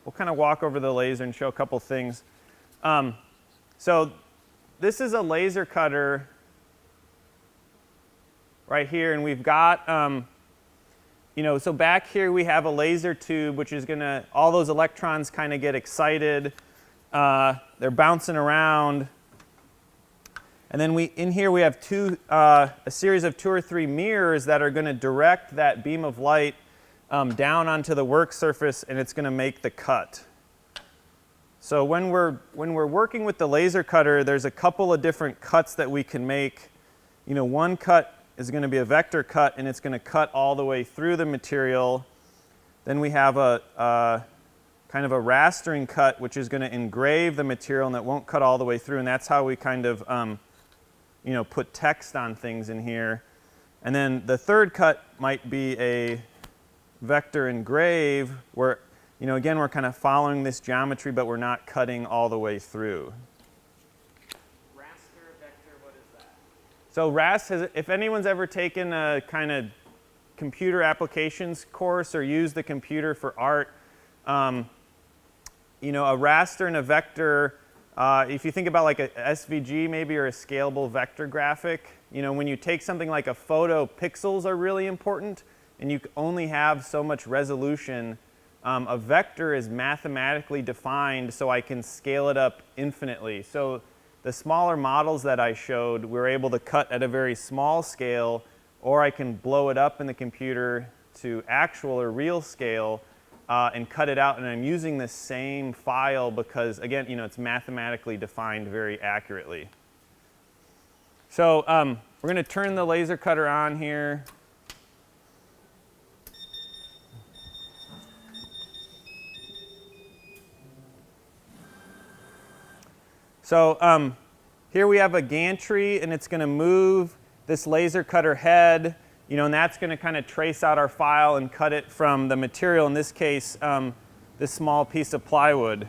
D: We'll kind of walk over the laser and show a couple things. So this is a laser cutter right here, and we've got, so back here we have a laser tube, which is gonna, all those electrons kind of get excited. They're bouncing around. And then in here we have a series of 2 or 3 mirrors that are going to direct that beam of light down onto the work surface, and it's going to make the cut. So when we're working with the laser cutter, there's a couple of different cuts that we can make. One cut is going to be a vector cut, and it's going to cut all the way through the material. Then we have a kind of a rastering cut, which is going to engrave the material, and that won't cut all the way through. And that's how we kind of put text on things in here. And then the third cut might be a vector engrave, where, again, we're kind of following this geometry, but we're not cutting all the way through.
E: Raster, vector, what is that?
D: So RAS, if anyone's ever taken a kind of computer applications course or used the computer for art, a raster and a vector, if you think about like a SVG maybe, or a scalable vector graphic, when you take something like a photo, pixels are really important, and you only have so much resolution. A vector is mathematically defined, so I can scale it up infinitely. So the smaller models that I showed, we're able to cut at a very small scale, or I can blow it up in the computer to actual or real scale, and cut it out, and I'm using the same file because, again, it's mathematically defined very accurately. So we're going to turn the laser cutter on here. So here we have a gantry, and it's going to move this laser cutter head. And that's going to kind of trace out our file and cut it from the material, in this case, this small piece of plywood.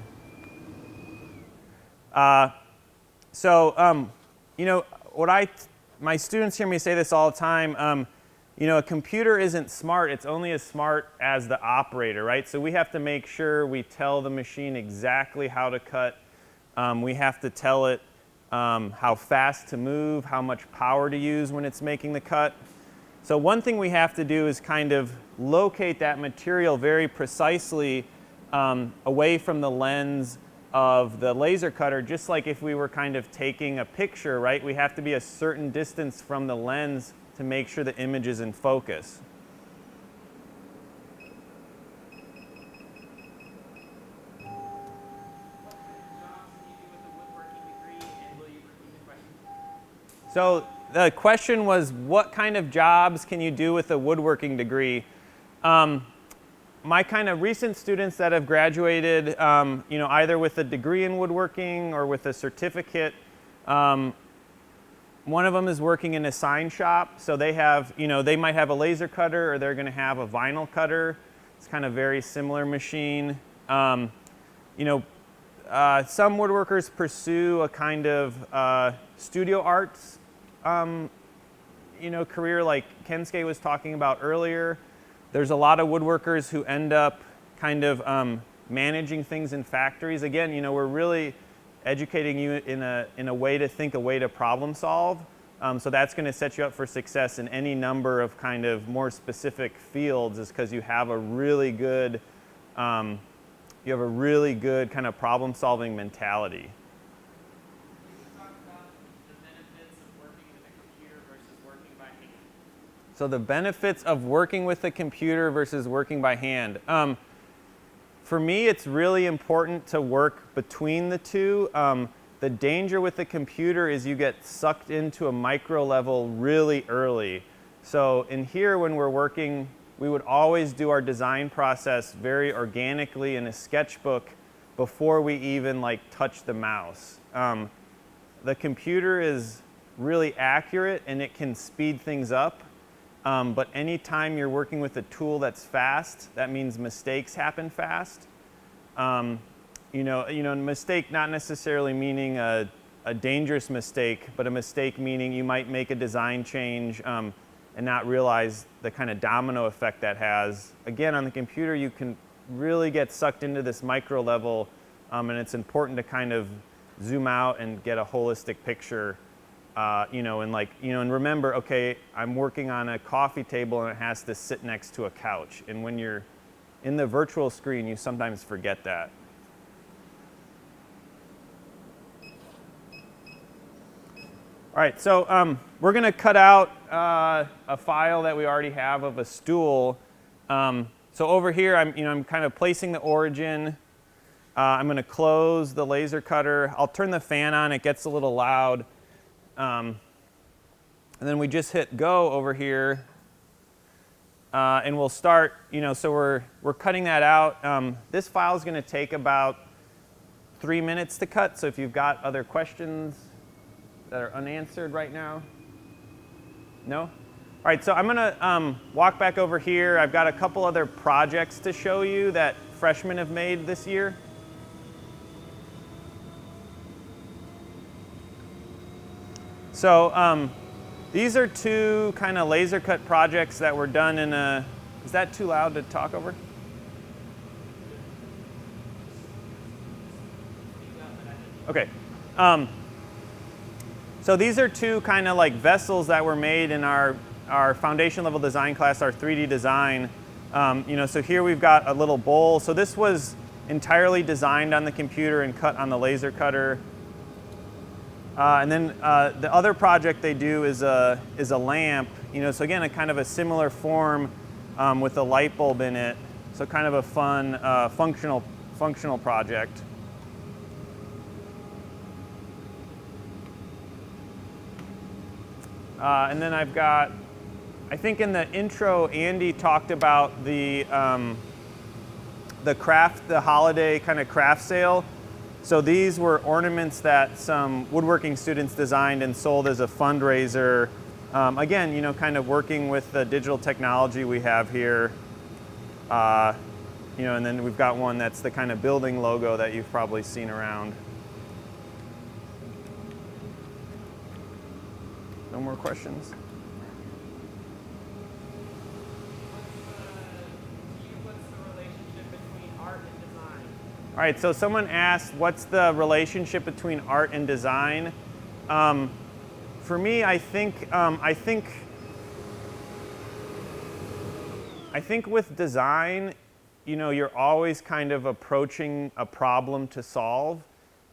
D: My students hear me say this all the time. A computer isn't smart. It's only as smart as the operator, right? So we have to make sure we tell the machine exactly how to cut. We have to tell it how fast to move, how much power to use when it's making the cut. So one thing we have to do is kind of locate that material very precisely away from the lens of the laser cutter, just like if we were kind of taking a picture, right? We have to be a certain distance from the lens to make sure the image is in focus. So the question was, what kind of jobs can you do with a woodworking degree? My kind of recent students that have graduated, either with a degree in woodworking or with a certificate, one of them is working in a sign shop. So they have, they might have a laser cutter, or they're going to have a vinyl cutter. It's kind of very similar machine. Some woodworkers pursue a kind of studio arts career, like Kensuke was talking about earlier. There's a lot of woodworkers who end up kind of managing things in factories. Again, we're really educating you in a way to think, a way to problem solve. So that's going to set you up for success in any number of kind of more specific fields, is because you have a really good kind of problem solving mentality.
E: Can you talk about the benefits of working in
D: So the benefits of working with a computer versus working by hand. For me, it's really important to work between the two. The danger with the computer is you get sucked into a micro level really early. So in here, when we're working, we would always do our design process very organically in a sketchbook before we even like touch the mouse. The computer is really accurate and it can speed things up. But anytime you're working with a tool that's fast, that means mistakes happen fast. Mistake not necessarily meaning a dangerous mistake, but a mistake meaning you might make a design change and not realize the kind of domino effect that has. Again, on the computer, you can really get sucked into this micro level, and it's important to kind of zoom out and get a holistic picture. And remember, okay, I'm working on a coffee table and it has to sit next to a couch. And when you're in the virtual screen, you sometimes forget that. All right, so we're going to cut out a file that we already have of a stool. So over here, I'm kind of placing the origin. I'm going to close the laser cutter. I'll turn the fan on. It gets a little loud. And then we just hit go over here, and we'll start, so we're cutting that out. This file is going to take about 3 minutes to cut, so if you've got other questions that are unanswered right now. No? All right, so I'm going to walk back over here. I've got a couple other projects to show you that freshmen have made this year. So these are two kind of laser cut projects that were done in a, is that too loud to talk over? Okay. So these are two kind of like vessels that were made in our foundation level design class, our 3D design. So here we've got a little bowl. So this was entirely designed on the computer and cut on the laser cutter. And then the other project they do is a lamp. So again, a kind of a similar form with a light bulb in it. So kind of a fun functional project. And then I've got, I think in the intro, Andy talked about the holiday kind of craft sale. So these were ornaments that some woodworking students designed and sold as a fundraiser. Again, kind of working with the digital technology we have here. And then we've got one that's the kind of building logo that you've probably seen around. No more questions? All right, so someone asked, what's the relationship between art and design? For me, I think with design, you're always kind of approaching a problem to solve,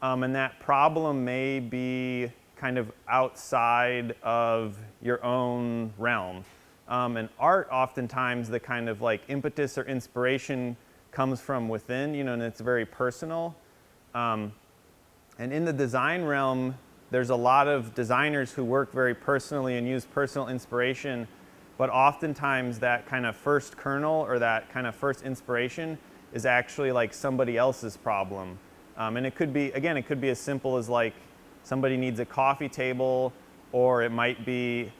D: and that problem may be kind of outside of your own realm. And art, oftentimes, the kind of like impetus or inspiration comes from within, and it's very personal. And in the design realm, there's a lot of designers who work very personally and use personal inspiration, but oftentimes that kind of first kernel or that kind of first inspiration is actually like somebody else's problem. And it could be, again, it could be as simple as like somebody needs a coffee table, or it might be,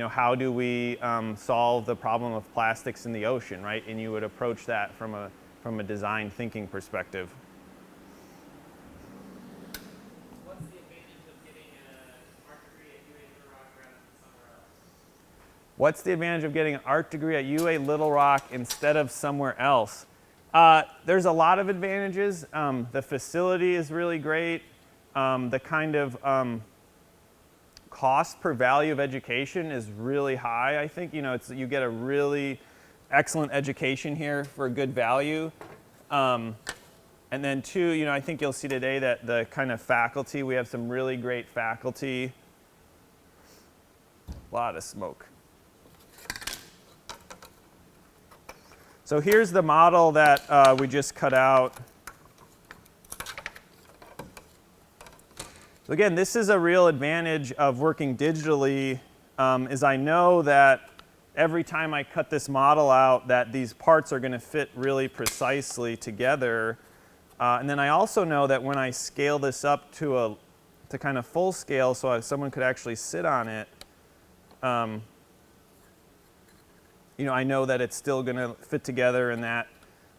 D: how do we solve the problem of plastics in the ocean, right? And you would approach that from a design thinking perspective.
E: What's the advantage of getting an art degree at UA Little Rock rather than somewhere else?
D: What's the advantage of getting an art degree at UA Little Rock instead of somewhere else? There's a lot of advantages. The facility is really great. The kind of cost per value of education is really high. I think you get a really excellent education here for a good value. And then two, I think you'll see today that the kind of faculty, we have some really great faculty. A lot of smoke. So here's the model that we just cut out. So again, this is a real advantage of working digitally, is I know that every time I cut this model out that these parts are going to fit really precisely together. And then I also know that when I scale this up to kind of full scale so someone could actually sit on it, you know, I know that it's still going to fit together and that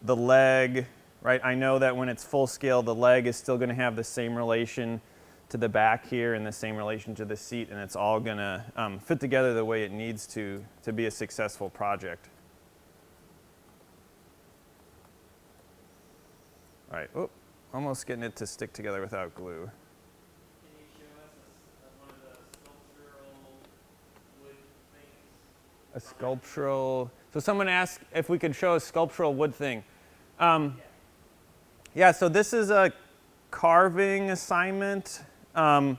D: the leg, right? I know that when it's full scale, the leg is still going to have the same relation to the back here and the same relation to the seat, and it's all going to fit together the way it needs to be a successful project. All right, oh, almost getting it to stick together without glue.
E: Can you show us one of the sculptural wood things?
D: A sculptural, so someone asked if we could show a sculptural wood thing. Yeah, so this is a carving assignment. You know,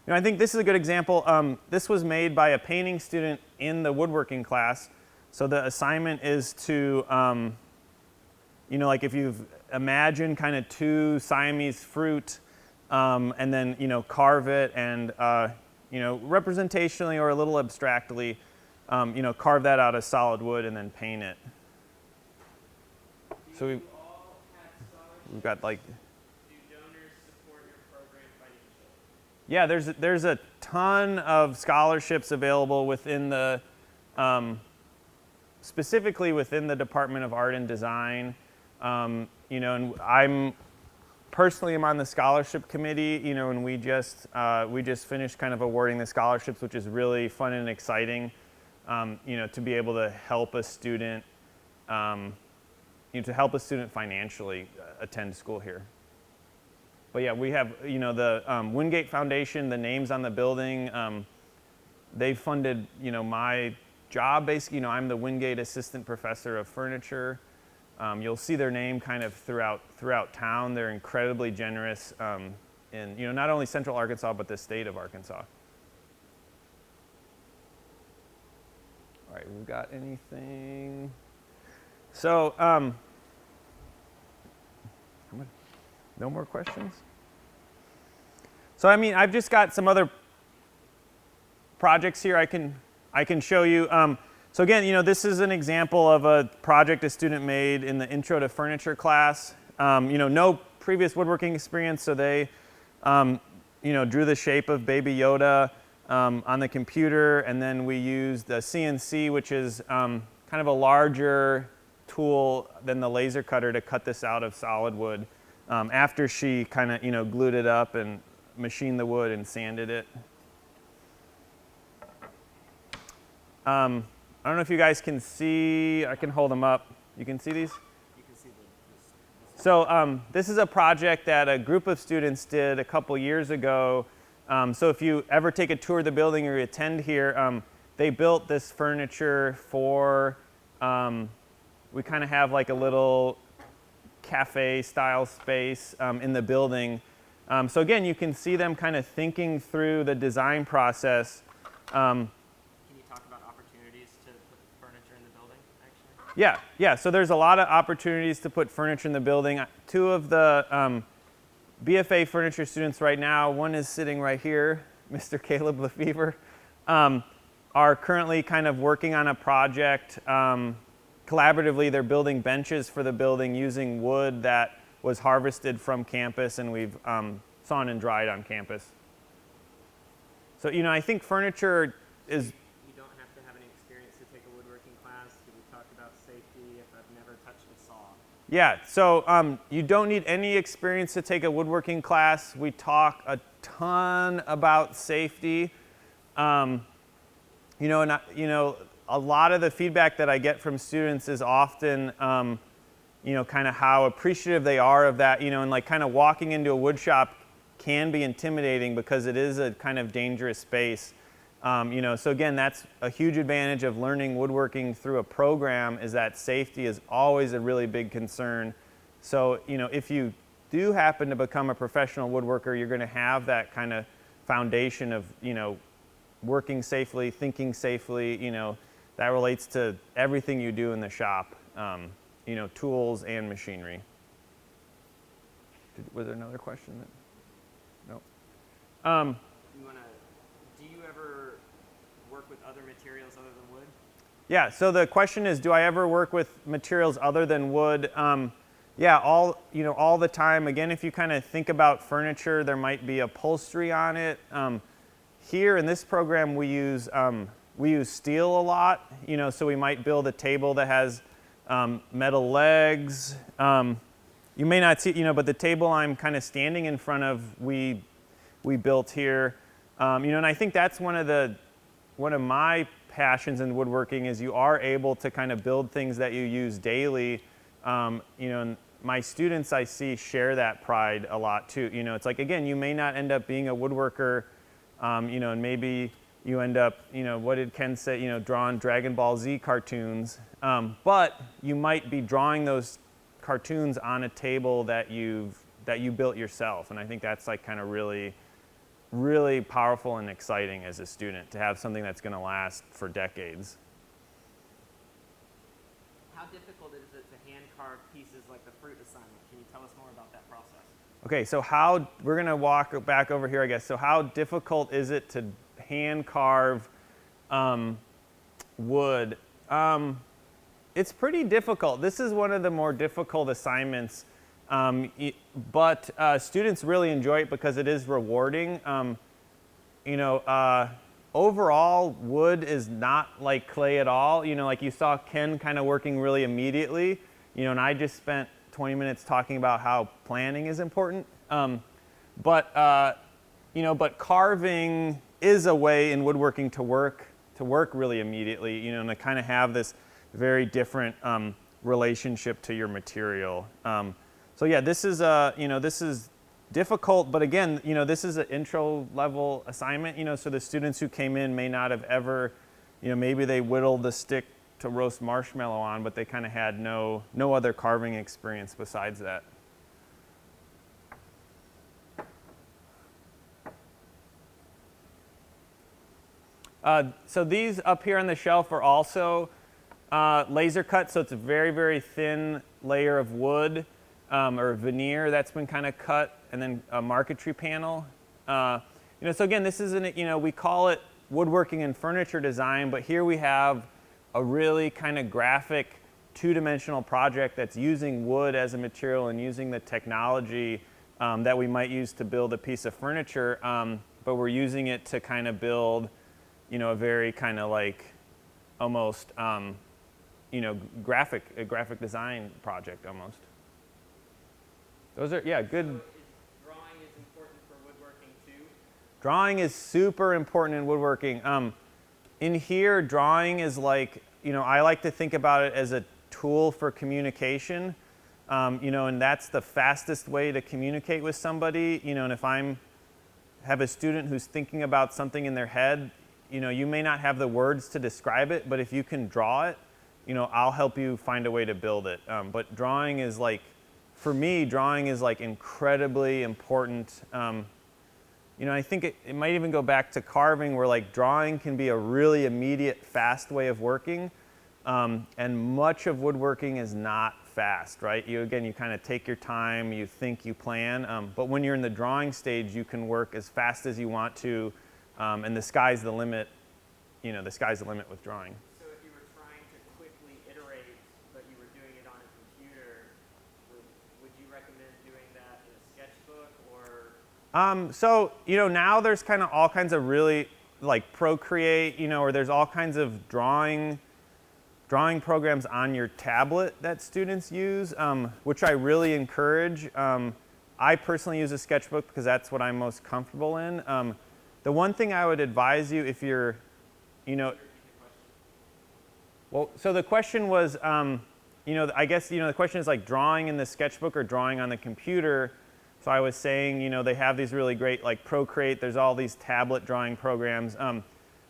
D: I think this is a good example. This was made by a painting student in the woodworking class. So the assignment is to, you know, like if you've imagined kind of two Siamese fruit, and then, you know, carve it and, you know, representationally or a little abstractly, you know, carve that out of solid wood and then paint it. So we've got like, yeah, there's a ton of scholarships available within the, specifically within the Department of Art and Design. You know, and I'm personally am on the scholarship committee. You know, and we just finished kind of awarding the scholarships, which is really fun and exciting. You know, to be able to help a student, you know, to help a student financially attend school here. But yeah, we have, you know, the Windgate Foundation, the names on the building, they funded, you know, my job basically. You know, I'm the Windgate Assistant Professor of Furniture. You'll see their name kind of throughout town. They're incredibly generous in, you know, not only Central Arkansas, but the state of Arkansas. All right, we've got anything? So, no more questions? So I mean, I've just got some other projects here I can show you. So again, you know, this is an example of a project a student made in the Intro to Furniture class. You know, no previous woodworking experience, so they, you know, drew the shape of Baby Yoda on the computer, and then we used the CNC, which is kind of a larger tool than the laser cutter, to cut this out of solid wood. After she kind of, you know, glued it up and machined the wood and sanded it. I don't know if you guys can see, I can hold them up. You can see these?
E: You can see the
D: So this is a project that a group of students did a couple years ago. So if you ever take a tour of the building or you attend here, they built this furniture for, we kind of have like a little cafe style space in the building. So again, you can see them kind of thinking through the design process.
E: Can you talk about opportunities to put furniture in the building, actually?
D: Yeah. So there's a lot of opportunities to put furniture in the building. Two of the BFA furniture students right now, one is sitting right here, Mr. Caleb Lefevre, are currently kind of working on a project. Collaboratively, they're building benches for the building using wood that was harvested from campus, and we've sawn and dried on campus. So, you know, I think furniture is...
E: You don't have to have any experience to take a woodworking class. We talked about safety if I've never touched a saw.
D: Yeah, so you don't need any experience to take a woodworking class. We talk a ton about safety. You know, and you know, a lot of the feedback that I get from students is often, you know, kind of how appreciative they are of that, you know, and like kind of walking into a wood shop can be intimidating because it is a kind of dangerous space. You know, so again, that's a huge advantage of learning woodworking through a program, is that safety is always a really big concern. So, you know, if you do happen to become a professional woodworker, you're going to have that kind of foundation of, you know, working safely, thinking safely, you know, that relates to everything you do in the shop. tools and machinery. Was there another question? No.
E: Do you ever work with other materials other than wood?
D: Yeah, so the question is, do I ever work with materials other than wood? Yeah, all the time. Again, if you kind of think about furniture, there might be upholstery on it. Here in this program, we use steel a lot. So we might build a table that has metal legs. You may not see, but the table I'm kind of standing in front of, we built here. And I think that's one of my passions in woodworking is you are able to kind of build things that you use daily. And my students I see share that pride a lot too. It's like, again, you may not end up being a woodworker, and maybe you end up, what did Ken say, drawing Dragon Ball Z cartoons, but you might be drawing those cartoons on a table that you built yourself. And I think that's like kind of really, really powerful and exciting as a student to have something that's going to last for decades.
E: How difficult is it to hand carve pieces like the fruit assignment? Can you tell us more about that process?
D: Okay, so we're going to walk back over here, I guess. So how difficult is it to hand carve wood? It's pretty difficult. This is one of the more difficult assignments, but students really enjoy it because it is rewarding. Overall, wood is not like clay at all. Like you saw Ken kind of working really immediately, and I just spent 20 minutes talking about how planning is important. But carving is a way in woodworking to work really immediately, and to kind of have this very different relationship to your material. So yeah, this is difficult, but again, this is an intro level assignment, so the students who came in may not have ever, maybe they whittled the stick to roast marshmallow on, but they kind of had no other carving experience besides that. So these up here on the shelf are also laser cut, so it's a very, very thin layer of wood or veneer that's been kind of cut, and then a marquetry panel. So again, this isn't, we call it woodworking and furniture design, but here we have a really kind of graphic two-dimensional project that's using wood as a material and using the technology that we might use to build a piece of furniture, but we're using it to kind of build, a very kind of like almost, graphic design project almost. Those are, yeah, good.
E: So drawing is important for woodworking too?
D: Drawing is super important in woodworking. In here, drawing is like, I like to think about it as a tool for communication, and that's the fastest way to communicate with somebody, and if have a student who's thinking about something in their head, you may not have the words to describe it, but if you can draw it, I'll help you find a way to build it. But drawing is like, for me, drawing is like incredibly important. I think it might even go back to carving, where like drawing can be a really immediate, fast way of working, and much of woodworking is not fast, right? You kind of take your time, you think, you plan, but when you're in the drawing stage, you can work as fast as you want to, and the sky's the limit. The sky's the limit with drawing.
E: So if you were trying to quickly iterate, but you were doing it on a computer, would you recommend doing that in a sketchbook or?
D: So, now there's kind of all kinds of really like Procreate, or there's all kinds of drawing programs on your tablet that students use, which I really encourage. I personally use a sketchbook because that's what I'm most comfortable in. The one thing I would advise you if you're, well, so the question was, I guess, the question is like drawing in the sketchbook or drawing on the computer. So I was saying, they have these really great, like Procreate, there's all these tablet drawing programs.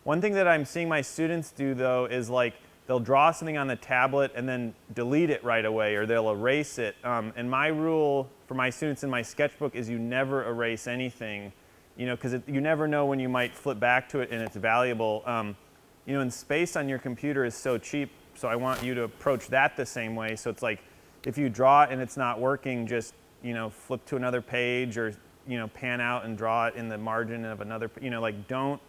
D: One thing that I'm seeing my students do though is like, they'll draw something on the tablet and then delete it right away, or they'll erase it. And my rule for my students in my sketchbook is you never erase anything, because you never know when you might flip back to it and it's valuable. And space on your computer is so cheap so I want you to approach that the same way. So it's like, if you draw it and it's not working, just, flip to another page, or, pan out and draw it in the margin of another, like don't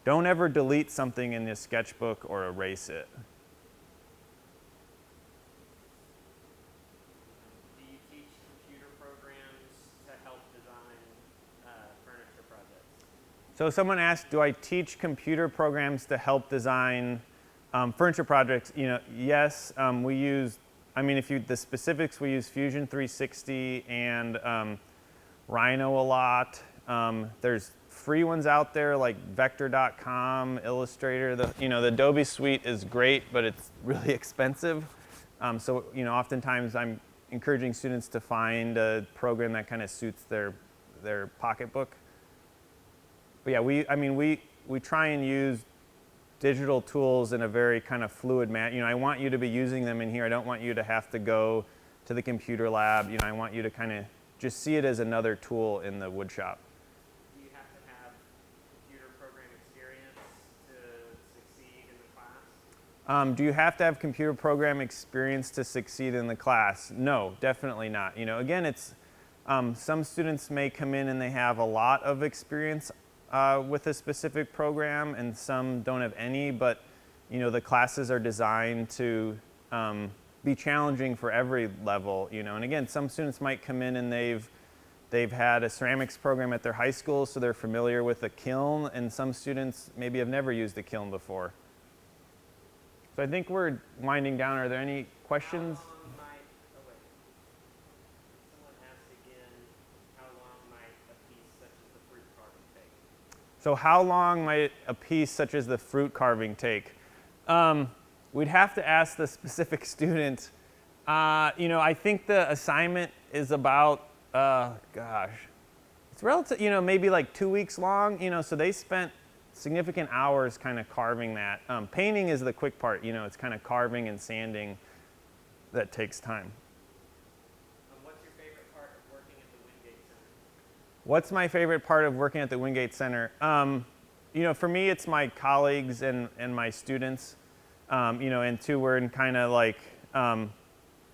D: ever delete something in your sketchbook or erase it.
E: Do you teach computer programs to help design furniture projects?
D: So someone asked, do I teach computer programs to help design furniture projects? Yes, we use, the specifics, we use Fusion 360 and Rhino a lot. There's free ones out there like Vector.com, Illustrator. The Adobe suite is great, but it's really expensive. So oftentimes I'm encouraging students to find a program that kind of suits their pocketbook. But yeah, we try and use digital tools in a very kind of fluid manner. I want you to be using them in here. I don't want you to have to go to the computer lab. I want you to kind of just see it as another tool in the wood shop.
E: Do you have to have computer program experience to succeed in the class?
D: Do you have to have computer program experience to succeed in the class? No, definitely not. Again, it's some students may come in and they have a lot of experience with a specific program, and some don't have any, but the classes are designed to be challenging for every level, and again, some students might come in and they've had a ceramics program at their high school, so they're familiar with a kiln, and some students maybe have never used a kiln before. So I think we're winding down. Are there any questions?
E: Someone asked again, how long might a piece such as the fruit carving take?
D: So how long might a piece such as the fruit carving take? We'd have to ask the specific student. I think the assignment is about, it's relative, maybe like 2 weeks long, so they spent significant hours kind of carving that. Painting is the quick part, it's kind of carving and sanding that takes time.
E: What's your favorite part of working at the Windgate Center?
D: What's my favorite part of working at the Windgate Center? For me, it's my colleagues and my students. And two, we're in kind of like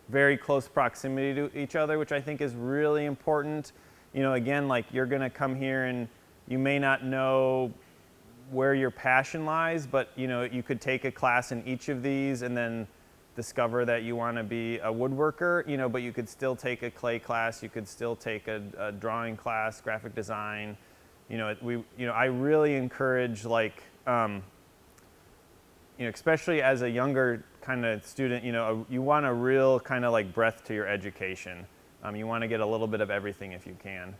D: very close proximity to each other, which I think is really important. Again, like you're going to come here and you may not know where your passion lies, but you could take a class in each of these and then discover that you want to be a woodworker, but you could still take a clay class, you could still take a drawing class, graphic design. I really encourage, like, especially as a younger kind of student, you want a real kind of like breadth to your education. You want to get a little bit of everything if you can.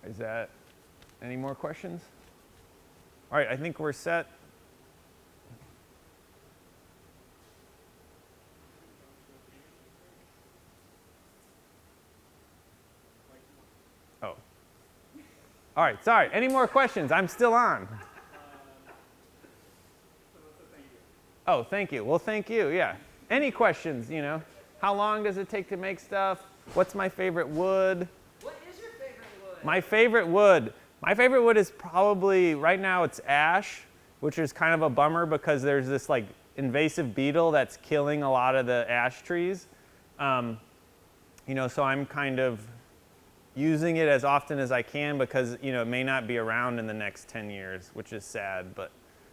D: Is that any more questions? All right, I think we're set. Oh. All right, sorry. Any more questions? I'm still on. Oh, thank you. Well, thank you, yeah. Any questions, How long does it take to make stuff? What's my favorite wood?
E: What is your favorite wood?
D: My favorite wood. My favorite wood is probably, right now it's ash, which is kind of a bummer because there's this like invasive beetle that's killing a lot of the ash trees. So I'm kind of using it as often as I can because, it may not be around in the next 10 years, which is sad, but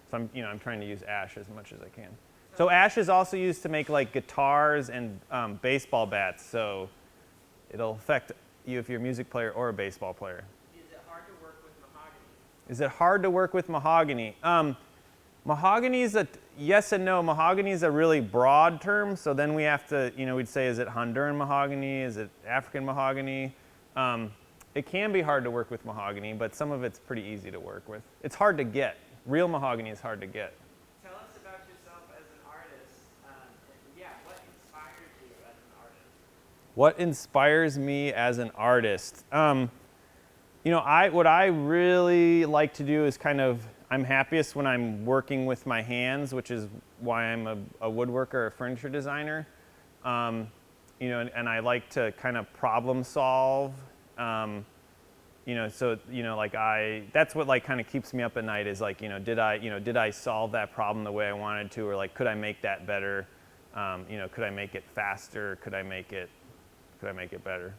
D: so I'm trying to use ash as much as I can. So ash is also used to make like guitars and baseball bats. So it'll affect you if you're a music player or a baseball player.
E: Is it hard to work with mahogany?
D: Is it hard to work with mahogany? Mahogany is yes and no. Mahogany is a really broad term. So then we have to, we'd say, is it Honduran mahogany? Is it African mahogany? It can be hard to work with mahogany, but some of it's pretty easy to work with. It's hard to get. Real mahogany is hard to get.
E: Tell us about yourself as an artist. What inspires you as an artist?
D: What inspires me as an artist? What I really like to do is I'm happiest when I'm working with my hands, which is why I'm a woodworker, a furniture designer. And I like to kind of problem solve. So, like that's what like kind of keeps me up at night is like, did I solve that problem the way I wanted to, or like, could I make that better? Could I make it faster? Could I make it better?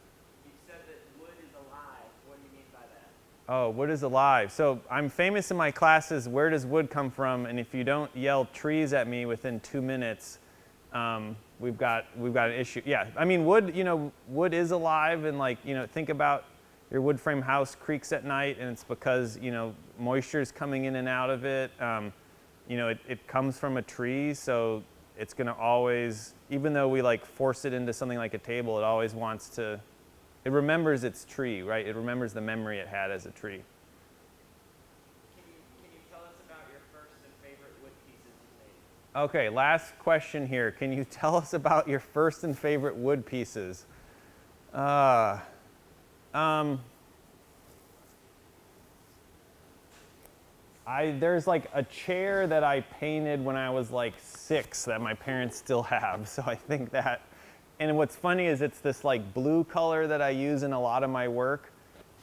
E: You said that wood is alive. What do you mean by that?
D: Oh, wood is alive. So I'm famous in my classes, where does wood come from? And if you don't yell trees at me within 2 minutes, we've got an issue. Yeah, I mean, wood is alive, and like, think about your wood frame house creaks at night, and it's because, moisture is coming in and out of it. It comes from a tree, so it's gonna always, even though we like force it into something like a table, it always wants to, it remembers its tree, right? It remembers the memory it had as a tree.
E: Can you tell us about your first and favorite wood pieces you made?
D: Okay, last question here. Can you tell us about your first and favorite wood pieces? There's like a chair that I painted when I was like 6 that my parents still have. So I think that, and what's funny is it's this like blue color that I use in a lot of my work.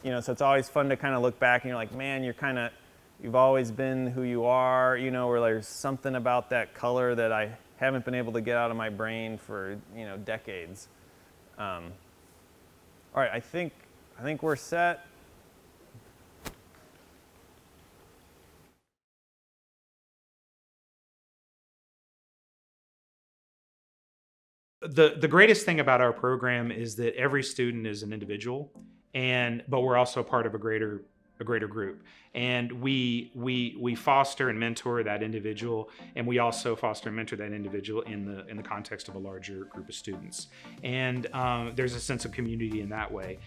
D: So it's always fun to kind of look back and you're like, man, you've always been who you are, or there's something about that color that I haven't been able to get out of my brain for, decades. All right, I think we're set.
F: The greatest thing about our program is that every student is an individual, but we're also part of a greater group, and we foster and mentor that individual, and we also foster and mentor that individual in the context of a larger group of students, and there's a sense of community in that way.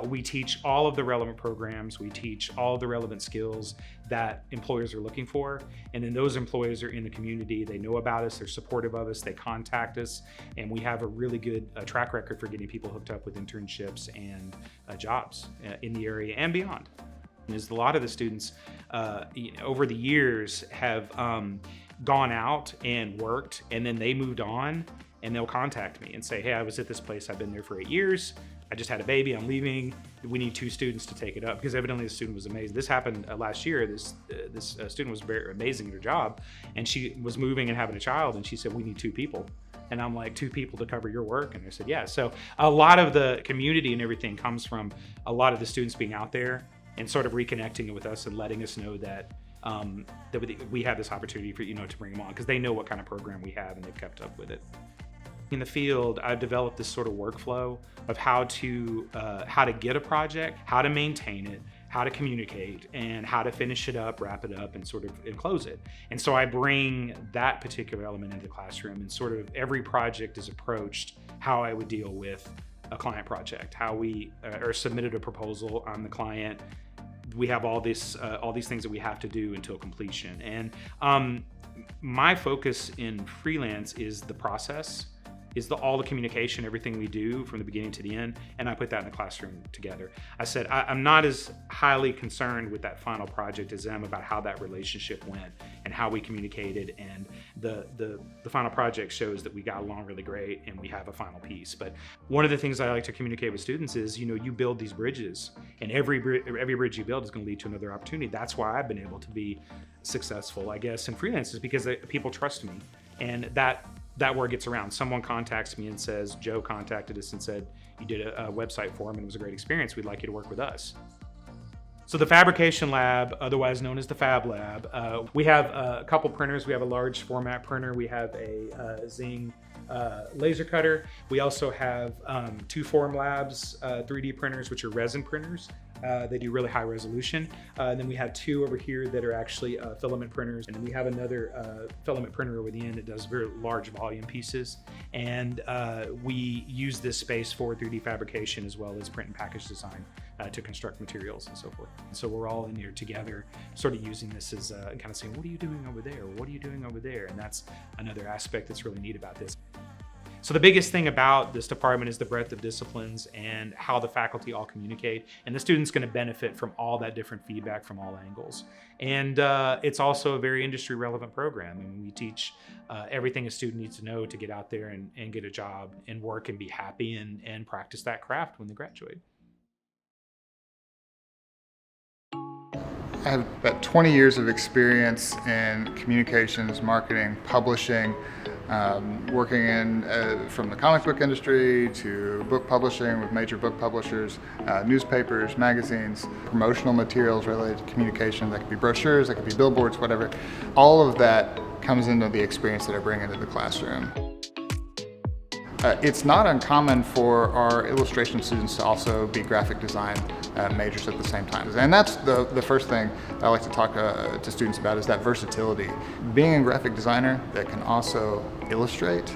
F: We teach all of the relevant programs, we teach all of the relevant skills that employers are looking for, and then those employers are in the community, they know about us, they're supportive of us, they contact us, and we have a really good track record for getting people hooked up with internships and jobs in the area and beyond. Is a lot of the students over the years have gone out and worked, and then they moved on, and they'll contact me and say, hey, I was at this place, I've been there for 8 years, I just had a baby, I'm leaving, we need 2 students to take it up, because evidently the student was amazing. This happened last year. This student was very amazing at her job, and she was moving and having a child, and she said, we need 2 people. And I'm like, 2 people to cover your work? And I said, yeah. So a lot of the community and everything comes from a lot of the students being out there and sort of reconnecting with us and letting us know that we have this opportunity for, to bring them on, because they know what kind of program we have and they've kept up with it. In the field, I've developed this sort of workflow of how to get a project, how to maintain it, how to communicate, and how to finish it up, wrap it up, and and close it. And so I bring that particular element into the classroom, and sort of every project is approached how I would deal with a client project, how we are submitted a proposal on the client. We have all these things that we have to do until completion. And my focus in freelance is the process, is all the communication, everything we do from the beginning to the end, and I put that in the classroom together. I said, I'm not as highly concerned with that final project as them about how that relationship went and how we communicated, and the final project shows that we got along really great and we have a final piece. But one of the things I like to communicate with students is, you build these bridges, and every bridge you build is going to lead to another opportunity. That's why I've been able to be successful, I guess, in freelance, is because people trust me, and that word gets around. Someone contacts me and says, Joe contacted us and said, you did a website for him and it was a great experience, we'd like you to work with us. So the Fabrication Lab, otherwise known as the Fab Lab, we have a couple printers. We have a large format printer. We have a Zing laser cutter. We also have 2 Formlabs 3D printers, which are resin printers. They do really high resolution. And then we have 2 over here that are actually filament printers. And then we have another filament printer over the end that does very large volume pieces. And we use this space for 3D fabrication as well as print and package design to construct materials and so forth. And so we're all in here together, sort of using this as kind of saying, what are you doing over there? What are you doing over there? And that's another aspect that's really neat about this. So the biggest thing about this department is the breadth of disciplines and how the faculty all communicate, and the student's going to benefit from all that different feedback from all angles. And it's also a very industry relevant program. I mean, we teach everything a student needs to know to get out there and get a job and work and be happy and practice that craft when they graduate.
G: I have about 20 years of experience in communications, marketing, publishing, working in from the comic book industry to book publishing with major book publishers, newspapers, magazines, promotional materials related to communication. That could be brochures, that could be billboards, whatever. All of that comes into the experience that I bring into the classroom. It's not uncommon for our illustration students to also be graphic design majors at the same time. And that's the first thing I like to talk to students about, is that versatility. Being a graphic designer that can also illustrate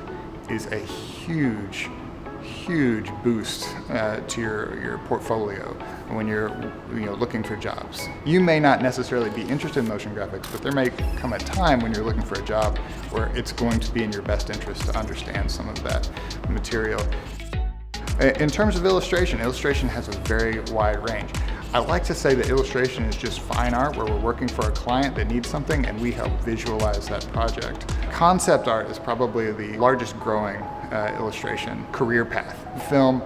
G: is a huge boost to your portfolio when you're looking for jobs. You may not necessarily be interested in motion graphics, but there may come a time when you're looking for a job where it's going to be in your best interest to understand some of that material. In terms of illustration has a very wide range. I like to say that illustration is just fine art, where we're working for a client that needs something and we help visualize that project. Concept art is probably the largest growing illustration career path. Film,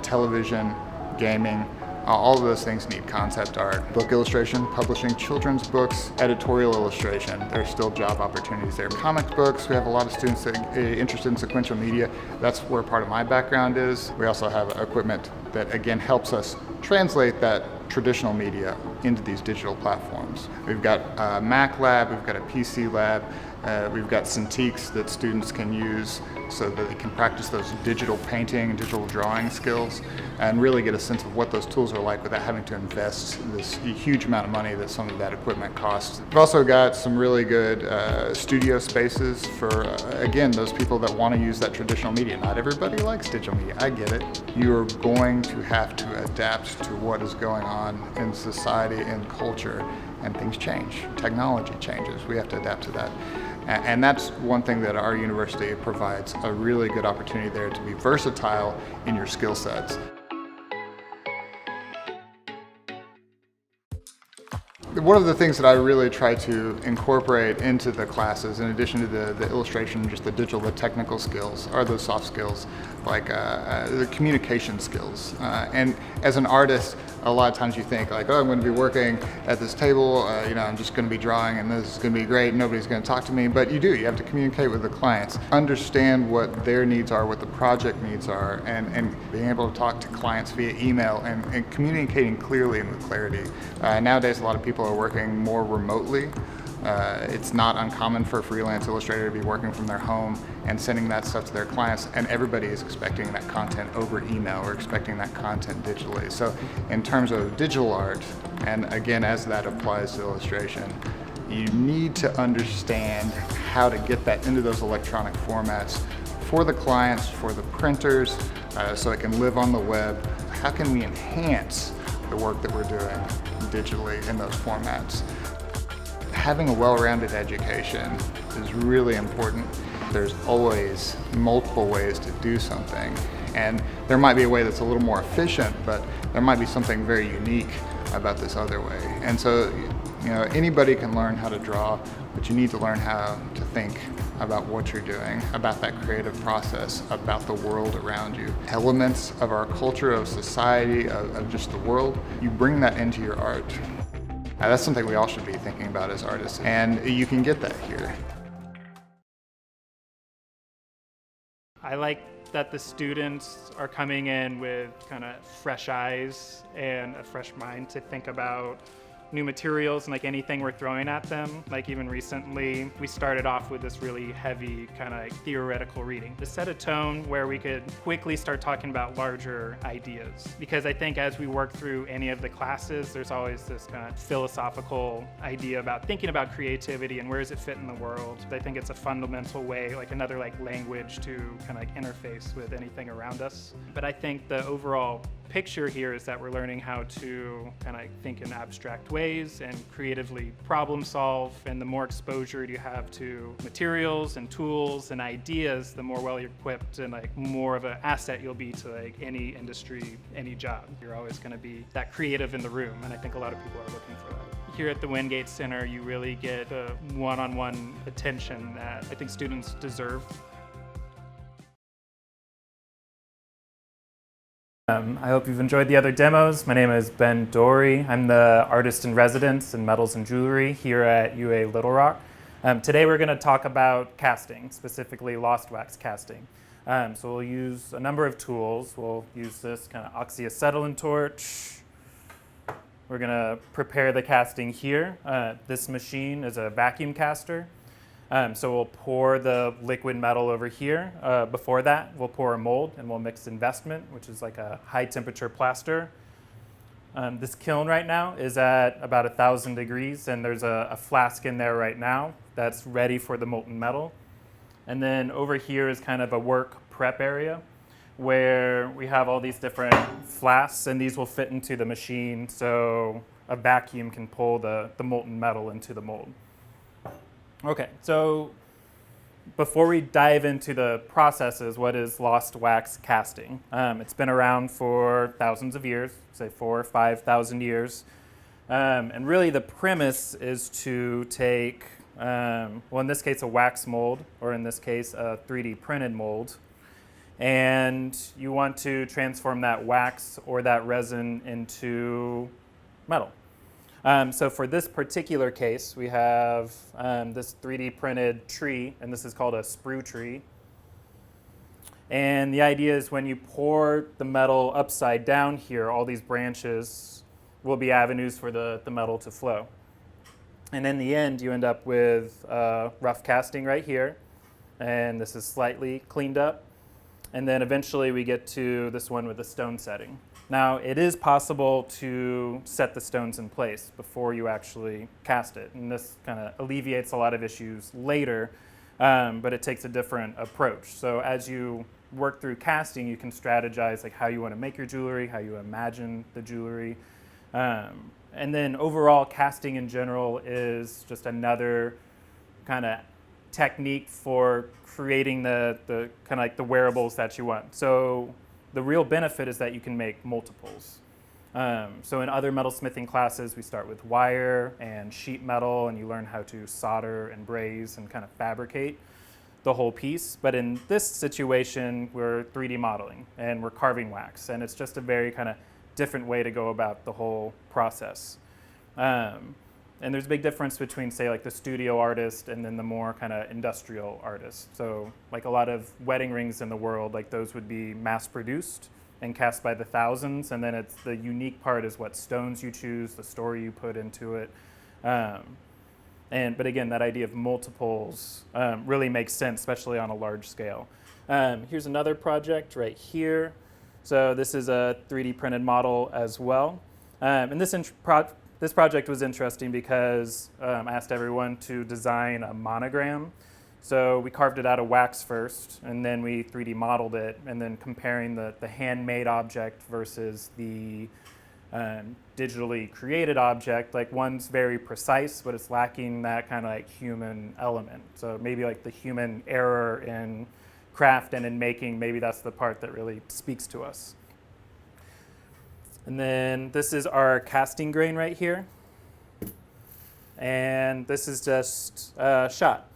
G: television, gaming, all of those things need concept art. Book illustration, publishing children's books, editorial illustration, there's still job opportunities there. Comic books, we have a lot of students that are interested in sequential media. That's where part of my background is. We also have equipment that again helps us translate that traditional media into these digital platforms. We've got a Mac lab, we've got a PC lab, we've got Cintiqs that students can use so that they can practice those digital painting and digital drawing skills and really get a sense of what those tools are like without having to invest this huge amount of money that some of that equipment costs. We've also got some really good studio spaces for, again, those people that want to use that traditional media. Not everybody likes digital media, I get it. You're going to have to adapt to what is going on in society and culture, and things change. Technology changes, we have to adapt to that. And that's one thing that our university provides, a really good opportunity there to be versatile in your skill sets. One of the things that I really try to incorporate into the classes, in addition to the illustration, just the digital, the technical skills, are those soft skills, like the communication skills. And as an artist, a lot of times you think like, oh, I'm going to be working at this table, I'm just going to be drawing and this is going to be great, nobody's going to talk to me. But you have to communicate with the clients, understand what their needs are, what the project needs are, and being able to talk to clients via email and communicating clearly and with clarity. Nowadays, a lot of people are working more remotely. It's not uncommon for a freelance illustrator to be working from their home and sending that stuff to their clients, and everybody is expecting that content over email or expecting that content digitally. So in terms of digital art, and again, as that applies to illustration, you need to understand how to get that into those electronic formats for the clients, for the printers, so it can live on the web. How can we enhance the work that we're doing digitally in those formats? Having a well-rounded education is really important. There's always multiple ways to do something, and there might be a way that's a little more efficient, but there might be something very unique about this other way. And so, anybody can learn how to draw, but you need to learn how to think about what you're doing, about that creative process, about the world around you. Elements of our culture, of society, of just the world, you bring that into your art. That's something we all should be thinking about as artists, and you can get that here.
H: I like that the students are coming in with kind of fresh eyes and a fresh mind to think about new materials and like anything we're throwing at them. Like even recently, we started off with this really heavy kind of theoretical reading to set a tone where we could quickly start talking about larger ideas. Because I think as we work through any of the classes, there's always this kind of philosophical idea about thinking about creativity and where does it fit in the world. I think it's a fundamental way, like another like language to kind of like interface with anything around us. But I think the overall picture here is that we're learning how to kind of think in abstract ways and creatively problem solve, and the more exposure you have to materials and tools and ideas, the more well you're equipped and like more of an asset you'll be to like any industry, any job. You're always going to be that creative in the room, and I think a lot of people are looking for that. Here at the Windgate Center, you really get the one-on-one attention that I think students deserve. I hope you've enjoyed the other demos. My name is Ben Dory. I'm the artist in residence in metals and jewelry here at UA Little Rock. Today we're going to talk about casting, specifically lost wax casting. So we'll use a number of tools. We'll use this kind of oxyacetylene torch. We're going to prepare the casting here. This machine is a vacuum caster. So we'll pour the liquid metal over here. Before that, we'll pour a mold and we'll mix investment, which is like a high temperature plaster. This kiln right now is at about 1,000 degrees, and there's a flask in there right now that's ready for the molten metal. And then over here is kind of a work prep area where we have all these different flasks, and these will fit into the machine so a vacuum can pull the molten metal into the mold. Okay, so before we dive into the processes, what is lost wax casting? It's been around for thousands of years, say 4,000 or 5,000 years. And really the premise is to take, well, in this case, a wax mold, or in this case, a 3D printed mold, and you want to transform that wax or that resin into metal. So for this particular case, we have this 3D printed tree, and this is called a sprue tree. And the idea is when you pour the metal upside down here, all these branches will be avenues for the metal to flow. And in the end, you end up with rough casting right here, and this is slightly cleaned up. And then eventually we get to this one with the stone setting. Now, it is possible to set the stones in place before you actually cast it, and this kind of alleviates a lot of issues later, but it takes a different approach. So as you work through casting, you can strategize like how you want to make your jewelry, how you imagine the jewelry, and then overall casting in general is just another kind of technique for creating the kind of like the wearables that you want. So the real benefit is that you can make multiples. So in other metalsmithing classes, we start with wire and sheet metal, and you learn how to solder and braze and kind of fabricate the whole piece. But in this situation, we're 3D modeling and we're carving wax, and it's just a very kind of different way to go about the whole process. And there's a big difference between, say, like the studio artist and then the more kind of industrial artist. So like a lot of wedding rings in the world, like those would be mass produced and cast by the thousands. And then it's the unique part is what stones you choose, the story you put into it. But again, that idea of multiples really makes sense, especially on a large scale. Here's another project right here. So this is a 3D printed model as well. And this project was interesting because I asked everyone to design a monogram. So we carved it out of wax first, and then we 3D modeled it, and then comparing the handmade object versus the digitally created object, like one's very precise, but it's lacking that kind of like human element. So maybe like the human error in craft and in making, maybe that's the part that really speaks to us. And then this is our casting grain right here. And this is just shot,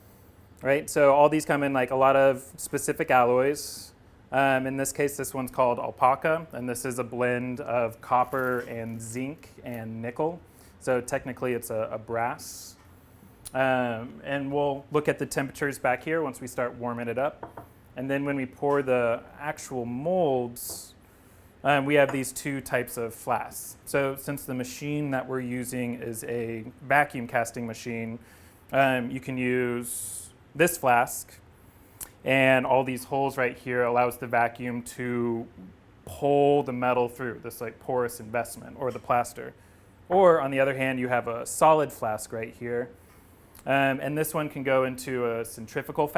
H: right? So all these come in like a lot of specific alloys. In this case, this one's called alpaca, and this is a blend of copper and zinc and nickel. So technically it's a brass. And we'll look at the temperatures back here once we start warming it up. And then when we pour the actual molds, we have these two types of flasks. So since the machine that we're using is a vacuum casting machine, you can use this flask, and all these holes right here allows the vacuum to pull the metal through, this like porous investment or the plaster. Or on the other hand, you have a solid flask right here. And this one can go into a centrifugal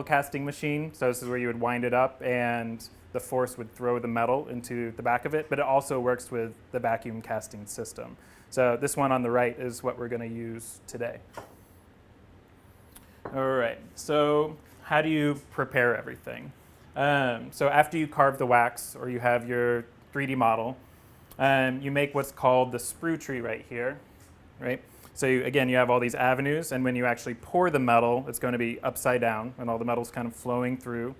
H: casting machine. So this is where you would wind it up and the force would throw the metal into the back of it, but it also works with the vacuum casting system. So this one on the right is what we're going to use today. All right, so how do you prepare everything? So after you carve the wax or you have your 3D model, you make what's called the sprue tree right here, right? So again, you have all these avenues, and when you actually pour the metal, it's going to be upside down, and all the metal's kind of flowing through.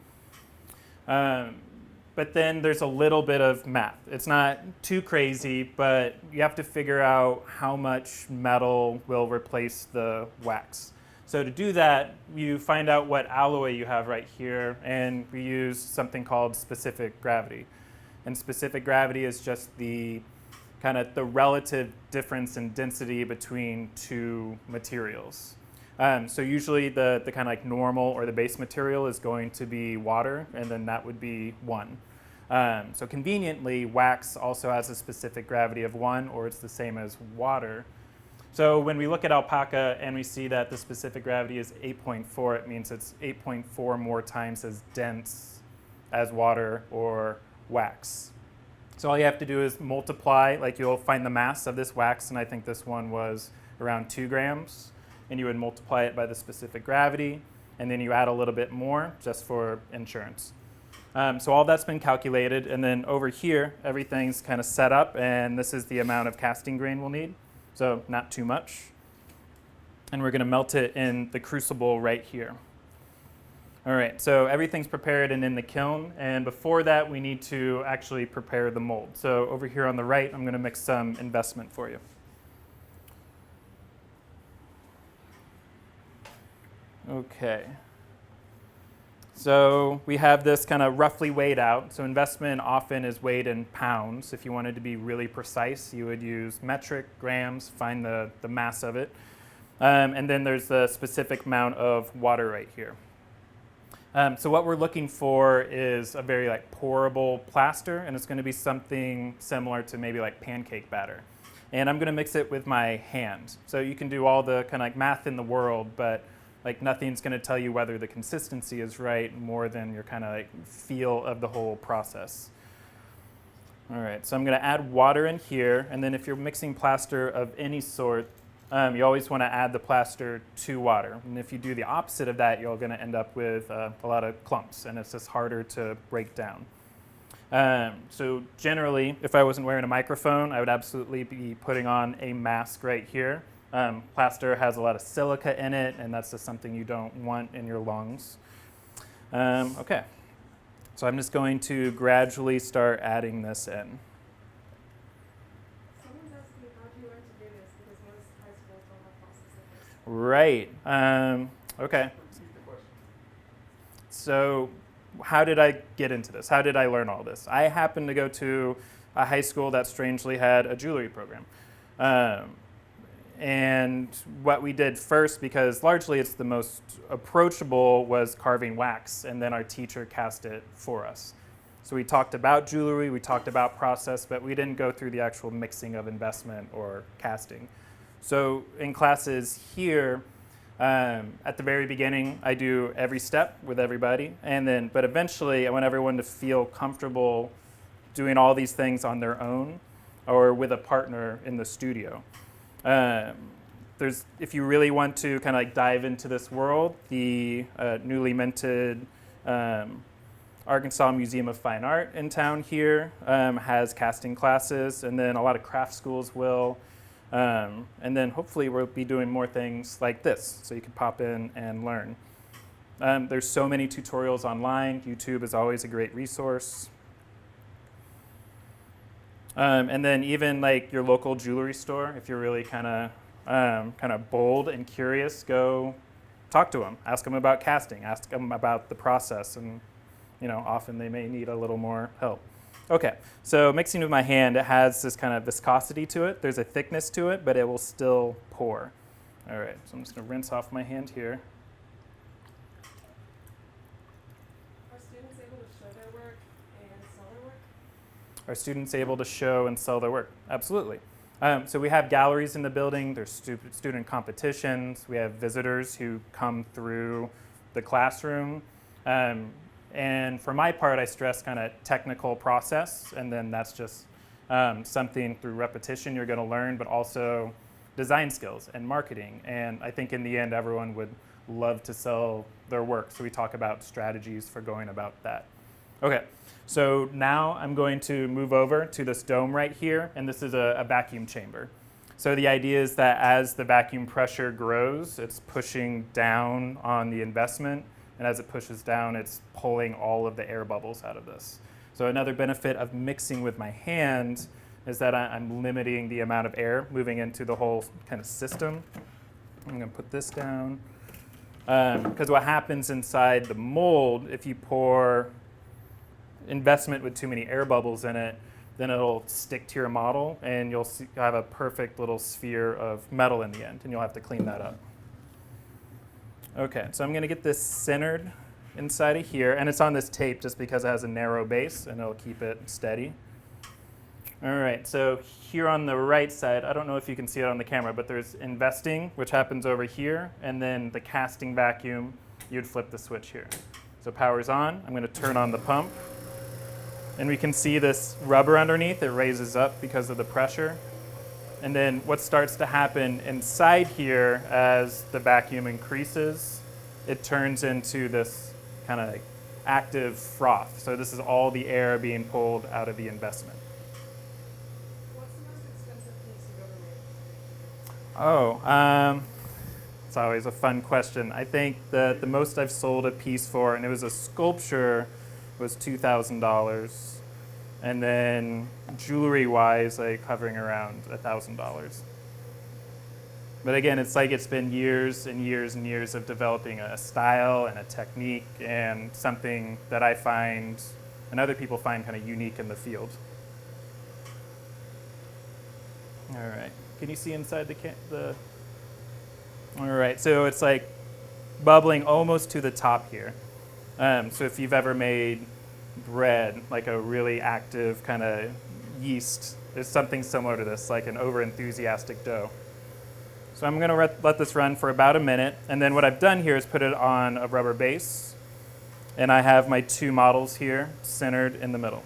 H: but then there's a little bit of math. It's not too crazy, but you have to figure out how much metal will replace the wax. So to do that, you find out what alloy you have right here, and we use something called specific gravity. And specific gravity is just the kind of the relative difference in density between two materials. So usually the kind of like normal or the base material is going to be water, and then that would be 1. So conveniently, wax also has a specific gravity of 1, or it's the same as water. So when we look at alpaca and we see that the specific gravity is 8.4, it means it's 8.4 more times as dense as water or wax. So all you have to do is multiply, like you'll find the mass of this wax, and I think this one was around 2 grams, and you would multiply it by the specific gravity, and then you add a little bit more just for insurance. So all that's been calculated, and then over here, everything's kind of set up, and this is the amount of casting grain we'll need, so not too much. And we're going to melt it in the crucible right here. All right, so everything's prepared and in the kiln, and before that, we need to actually prepare the mold. So over here on the right, I'm going to mix some investment for you. Okay. So we have this kind of roughly weighed out. So investment often is weighed in pounds. If you wanted to be really precise, you would use metric, grams, find the mass of it. And then there's the specific amount of water right here. So what we're looking for is a very like pourable plaster, and it's going to be something similar to maybe like pancake batter. And I'm going to mix it with my hand. So you can do all the kind of like math in the world, but like nothing's going to tell you whether the consistency is right more than your kind of like feel of the whole process. All right, so I'm going to add water in here, and then if you're mixing plaster of any sort, you always want to add the plaster to water. And if you do the opposite of that, you're going to end up with a lot of clumps, and it's just harder to break down. So generally, if I wasn't wearing a microphone, I would absolutely be putting on a mask right here. Plaster has a lot of silica in it, and that's just something you don't want in your lungs. Okay, so I'm just going to gradually start adding this in.
I: Someone's asking me, how do you learn to do this? Because most high schools don't have process like this.
H: Right. Okay. So how did I get into this? How did I learn all this? I happened to go to a high school that strangely had a jewelry program. And what we did first, because largely it's the most approachable, was carving wax, and then our teacher cast it for us. So we talked about jewelry, we talked about process, but we didn't go through the actual mixing of investment or casting. So in classes here, at the very beginning, I do every step with everybody, but eventually I want everyone to feel comfortable doing all these things on their own or with a partner in the studio. If you really want to kind of like dive into this world, the newly minted Arkansas Museum of Fine Art in town here has casting classes, and then a lot of craft schools will. And then hopefully we'll be doing more things like this, so you can pop in and learn. There's so many tutorials online. YouTube is always a great resource. And then even like your local jewelry store, if you're really kind of bold and curious, go talk to them. Ask them about casting. Ask them about the process, and often they may need a little more help. Okay, so mixing with my hand, it has this kind of viscosity to it. There's a thickness to it, but it will still pour. All right, so I'm just going to rinse off my hand here.
I: Are students able to show their work and sell their work?
H: Are students able to show and sell their work? Absolutely. So we have galleries in the building. There's student competitions. We have visitors who come through the classroom. And for my part, I stress kind of technical process, and then that's just something through repetition you're going to learn, but also design skills and marketing. And I think in the end, everyone would love to sell their work. So we talk about strategies for going about that. Okay, so now I'm going to move over to this dome right here, and this is a vacuum chamber. So the idea is that as the vacuum pressure grows, it's pushing down on the investment, and as it pushes down, it's pulling all of the air bubbles out of this. So another benefit of mixing with my hand is that I'm limiting the amount of air moving into the whole kind of system. I'm going to put this down. Because what happens inside the mold, if you pour investment with too many air bubbles in it, then it'll stick to your model, and you'll have a perfect little sphere of metal in the end, and you'll have to clean that up. Okay, so I'm going to get this centered inside of here, and it's on this tape just because it has a narrow base, and it'll keep it steady. All right, so here on the right side, I don't know if you can see it on the camera, but there's investing, which happens over here, and then the casting vacuum, you'd flip the switch here. So power's on. I'm going to turn on the pump. And we can see this rubber underneath. It raises up because of the pressure. And then what starts to happen inside here as the vacuum increases, it turns into this kind of active froth. So this is all the air being pulled out of the investment.
I: What's the most expensive piece you've ever made?
H: Oh, it's always a fun question. I think the most I've sold a piece for, and it was a sculpture, was $2,000. And then jewelry-wise, like hovering around $1,000. But again, it's like it's been years and years and years of developing a style and a technique and something that I find and other people find kind of unique in the field. All right, can you see inside the All right, so it's like bubbling almost to the top here. So if you've ever made bread, like a really active kind of yeast, is something similar to this, like an over-enthusiastic dough. So I'm going to let this run for about a minute, and then what I've done here is put it on a rubber base, and I have my two models here centered in the middle.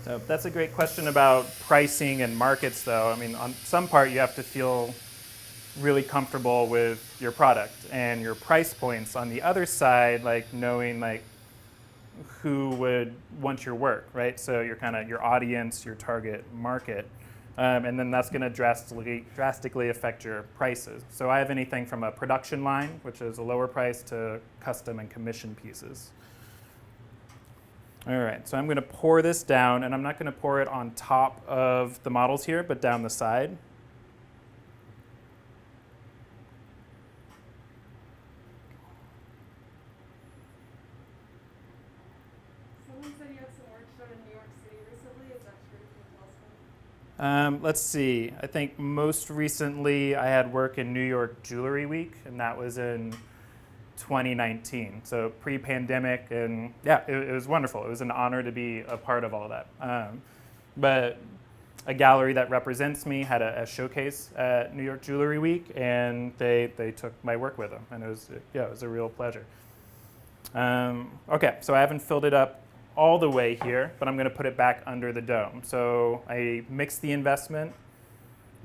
H: So that's a great question about pricing and markets, though. I mean, on some part, you have to feel really comfortable with your product and your price points. On the other side, like knowing like who would want your work, right? So your kind of your audience, your target market, and then that's going to drastically affect your prices. So I have anything from a production line, which is a lower price, to custom and commission pieces. All right, so I'm going to pour this down, and I'm not going to pour it on top of the models here, but down the side.
I: Someone said you had some work shown in New York City recently. Is that true? Can you tell us more?
H: Let's see. I think most recently I had work in New York Jewelry Week, and that was in 2019, so pre-pandemic, and yeah, it was wonderful. It was an honor to be a part of all of that. But a gallery that represents me had a showcase at New York Jewelry Week, and they took my work with them, and it was a real pleasure. Okay, so I haven't filled it up all the way here, but I'm going to put it back under the dome. So I mixed the investment,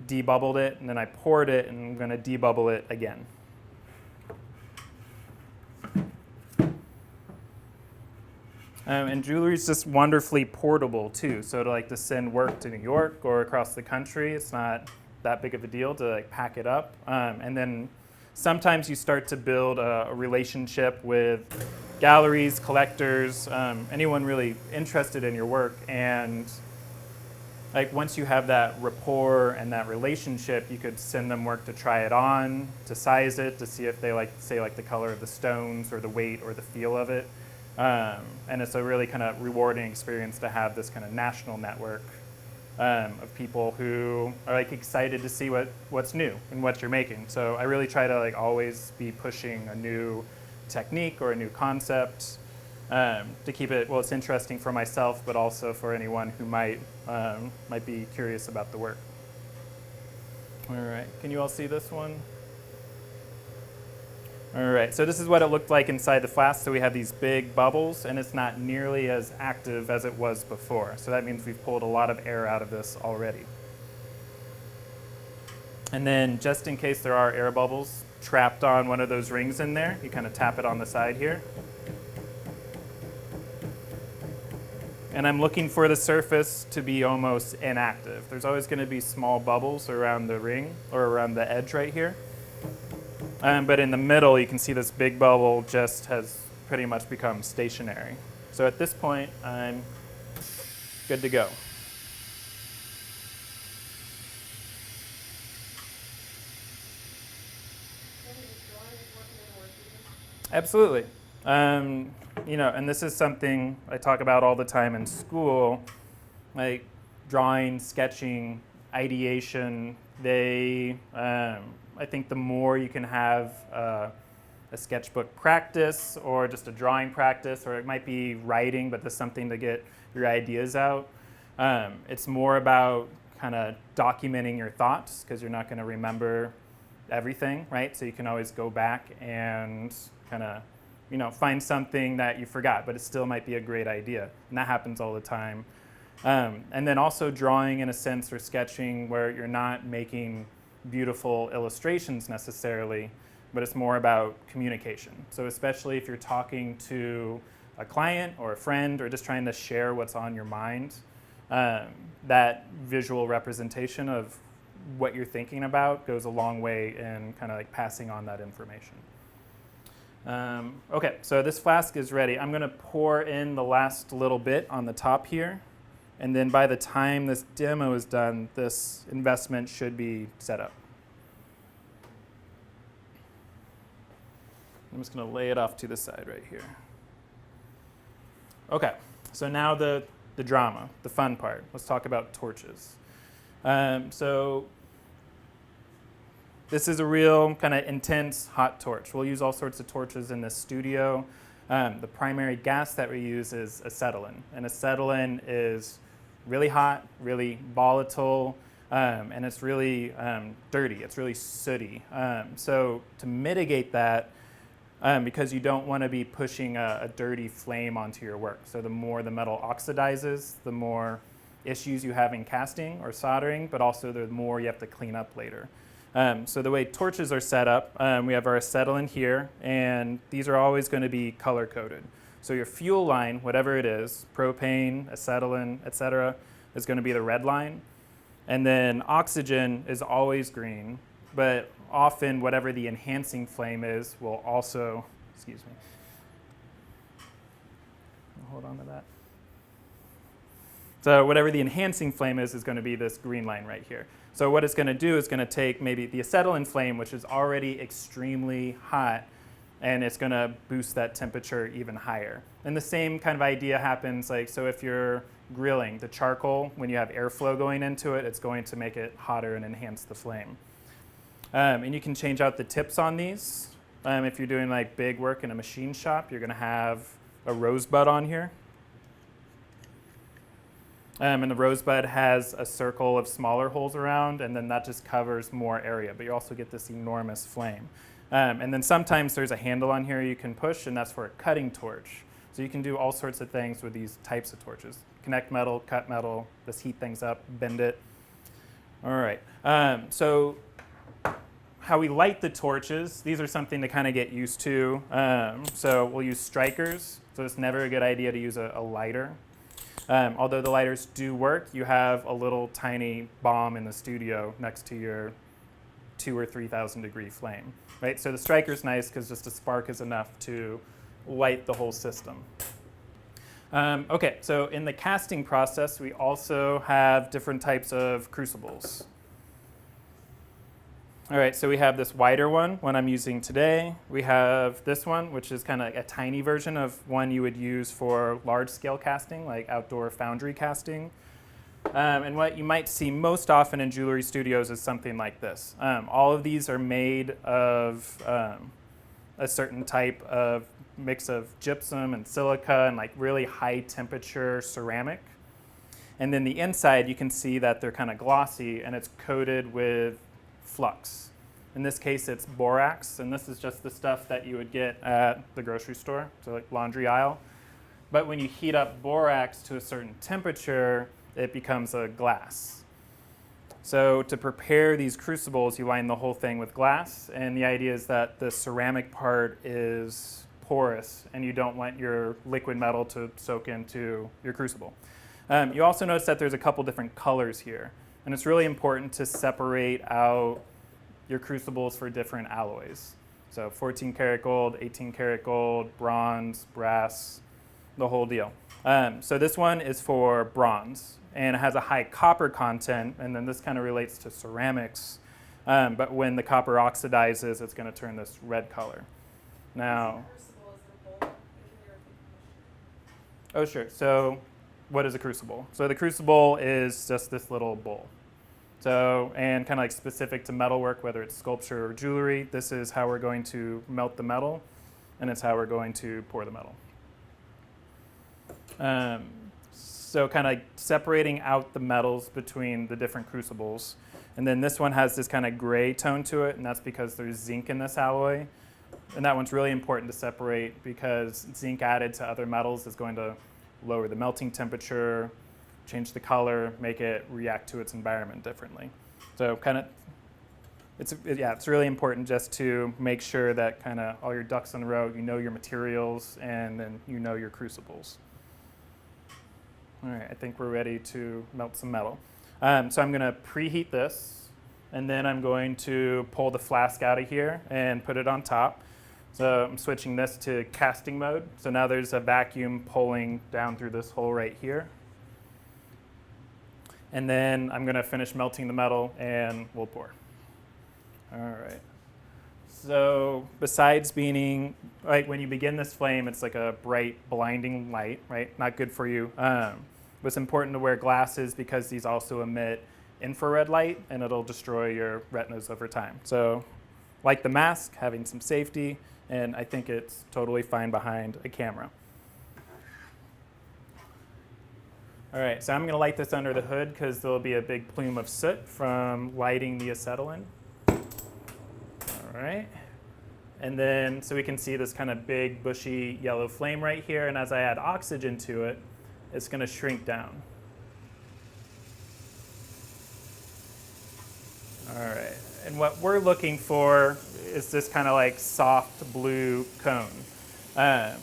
H: debubbled it, and then I poured it, and I'm going to debubble it again. And jewelry is just wonderfully portable too. So to send work to New York or across the country, it's not that big of a deal to pack it up. And then sometimes you start to build a relationship with galleries, collectors, anyone really interested in your work. And once you have that rapport and that relationship, you could send them work to try it on, to size it, to see if they like the color of the stones or the weight or the feel of it. And it's a really kind of rewarding experience to have this kind of national network of people who are excited to see what's new and what you're making. So I really try to always be pushing a new technique or a new concept to keep it, well, it's interesting for myself, but also for anyone who might be curious about the work. All right, can you all see this one? All right, so this is what it looked like inside the flask. So we have these big bubbles, and it's not nearly as active as it was before. So that means we've pulled a lot of air out of this already. And then just in case there are air bubbles trapped on one of those rings in there, you kind of tap it on the side here. and I'm looking for the surface to be almost inactive. There's always going to be small bubbles around the ring or around the edge right here. But in the middle, you can see this big bubble just has pretty much become stationary. So at this point, I'm good to go. Absolutely. And this is something I talk about all the time in school, like drawing, sketching, ideation. I think the more you can have a sketchbook practice or just a drawing practice, or it might be writing, but there's something to get your ideas out. It's more about kind of documenting your thoughts because you're not going to remember everything, right? So you can always go back and kind of, find something that you forgot, but it still might be a great idea. And that happens all the time. And then also drawing in a sense or sketching where you're not making beautiful illustrations necessarily, but it's more about communication. So especially if you're talking to a client or a friend or just trying to share what's on your mind, that visual representation of what you're thinking about goes a long way in kind of like passing on that information. Okay, so this flask is ready. I'm going to pour in the last little bit on the top here, and then by the time this demo is done, this investment should be set up. I'm just going to lay it off to the side right here. Okay, so now the drama, the fun part. Let's talk about torches. So this is a real kind of intense hot torch. We'll use all sorts of torches in this studio. The primary gas that we use is acetylene. And acetylene is really hot, really volatile, and it's really dirty. It's really sooty. So to mitigate that, because you don't want to be pushing a dirty flame onto your work. So the more the metal oxidizes, the more issues you have in casting or soldering, but also the more you have to clean up later. So the way torches are set up, we have our acetylene here, and these are always going to be color-coded. So your fuel line, whatever it is, propane, acetylene, etc., is going to be the red line. And then oxygen is always green, but often whatever the enhancing flame is will also, excuse me, hold on to that. So whatever the enhancing flame is going to be this green line right here. So what it's going to do is going to take maybe the acetylene flame, which is already extremely hot, and it's going to boost that temperature even higher. And the same kind of idea happens, like, so if you're grilling, the charcoal, when you have airflow going into it, it's going to make it hotter and enhance the flame. And you can change out the tips on these. If you're doing like big work in a machine shop, you're going to have a rosebud on here. And the rosebud has a circle of smaller holes around, and then that just covers more area, but you also get this enormous flame. And then sometimes there's a handle on here you can push, and that's for a cutting torch. So you can do all sorts of things with these types of torches. Connect metal, cut metal, just heat things up, bend it. All right, so how we light the torches, these are something to kind of get used to. So we'll use strikers, so it's never a good idea to use a lighter. Although the lighters do work, you have a little tiny bomb in the studio next to your 2,000 or 3,000 degree flame, right? So the striker's nice because just a spark is enough to light the whole system. Okay, so in the casting process, we also have different types of crucibles. All right, so we have this wider one I'm using today. We have this one, which is kind of like a tiny version of one you would use for large-scale casting, like outdoor foundry casting. And what you might see most often in jewelry studios is something like this. All of these are made of a certain type of mix of gypsum and silica and like really high-temperature ceramic. And then the inside, you can see that they're kind of glossy, and it's coated with flux. In this case, it's borax, and this is just the stuff that you would get at the grocery store, so like laundry aisle. But when you heat up borax to a certain temperature, it becomes a glass. So to prepare these crucibles, you line the whole thing with glass, and the idea is that the ceramic part is porous, and you don't want your liquid metal to soak into your crucible. You also notice that there's a couple different colors here, and it's really important to separate out your crucibles for different alloys. So 14 karat gold, 18 karat gold, bronze, brass, the whole deal. So this one is for bronze, and it has a high copper content, and then this kind of relates to ceramics. But when the copper oxidizes, it's going to turn this red color. Now, oh sure. So what is a crucible? So the crucible is just this little bowl. So, and kind of like specific to metalwork, whether it's sculpture or jewelry, this is how we're going to melt the metal, and it's how we're going to pour the metal. So kind of like separating out the metals between the different crucibles. And then this one has this kind of gray tone to it, and that's because there's zinc in this alloy. And that one's really important to separate because zinc added to other metals is going to lower the melting temperature, change the color, make it react to its environment differently. So kind of, it's really important just to make sure that kind of all your ducks in a row, you know your materials, and then you know your crucibles. All right, I think we're ready to melt some metal. So I'm going to preheat this, and then I'm going to pull the flask out of here and put it on top. So I'm switching this to casting mode. So now there's a vacuum pulling down through this hole right here. And then I'm going to finish melting the metal, and we'll pour. All right. So besides being, like when you begin this flame, it's like a bright, blinding light, right? Not good for you. But it's important to wear glasses because these also emit infrared light, and it'll destroy your retinas over time. So like the mask, having some safety, and I think it's totally fine behind a camera. All right, so I'm going to light this under the hood because there'll be a big plume of soot from lighting the acetylene. All right. And then, so we can see this kind of big, bushy yellow flame right here, and as I add oxygen to it, it's going to shrink down. All right, and what we're looking for is this kind of like soft blue cone.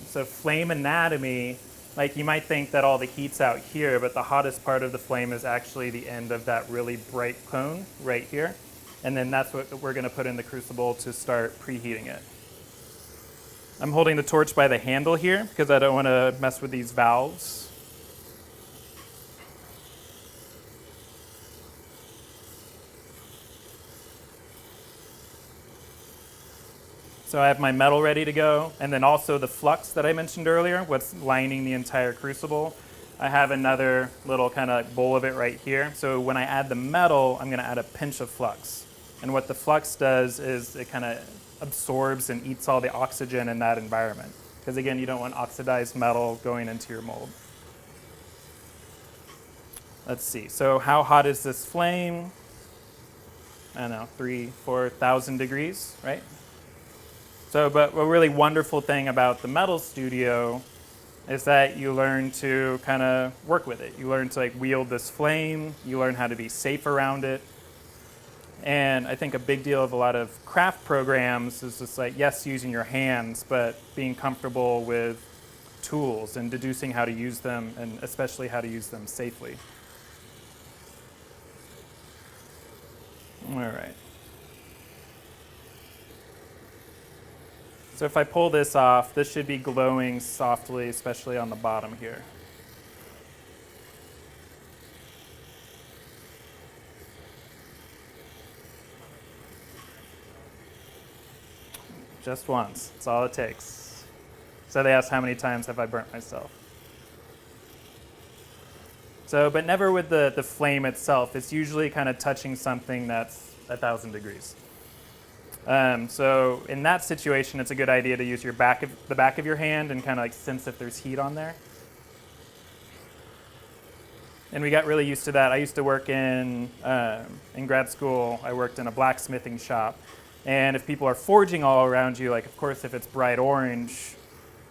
H: So flame anatomy, like you might think that all the heat's out here, but the hottest part of the flame is actually the end of that really bright cone right here. And then that's what we're going to put in the crucible to start preheating it. I'm holding the torch by the handle here because I don't want to mess with these valves. So I have my metal ready to go, and then also the flux that I mentioned earlier, what's lining the entire crucible. I have another little kind of bowl of it right here. So when I add the metal, I'm going to add a pinch of flux. And what the flux does is it kind of absorbs and eats all the oxygen in that environment. Because again, you don't want oxidized metal going into your mold. Let's see, so how hot is this flame? I don't know, 3,000 to 4,000 degrees, right? So, but a really wonderful thing about the metal studio is that you learn to kind of work with it. You learn to like wield this flame, you learn how to be safe around it. And I think a big deal of a lot of craft programs is just like, yes, using your hands, but being comfortable with tools and deducing how to use them, and especially how to use them safely. All right. So if I pull this off, this should be glowing softly, especially on the bottom here. Just once, that's all it takes. So they asked how many times have I burnt myself. So, but never with the flame itself. It's usually kind of touching something that's 1,000 degrees. So in that situation, it's a good idea to use the back of your hand and kind of like sense if there's heat on there. And we got really used to that. I used to work in grad school. I worked in a blacksmithing shop. And if people are forging all around you, like of course if it's bright orange,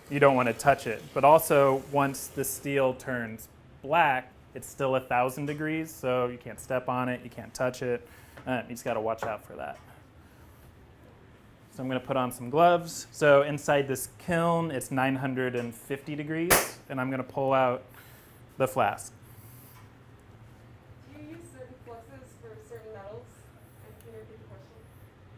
H: you don't want to touch it. But also once the steel turns black, it's still 1,000 degrees, so you can't step on it, you can't touch it. You just got to watch out for that. So I'm going to put on some gloves. So inside this kiln, it's 950 degrees, and I'm going to pull out the flask.
I: Do you use certain fluxes for certain metals? And can you repeat the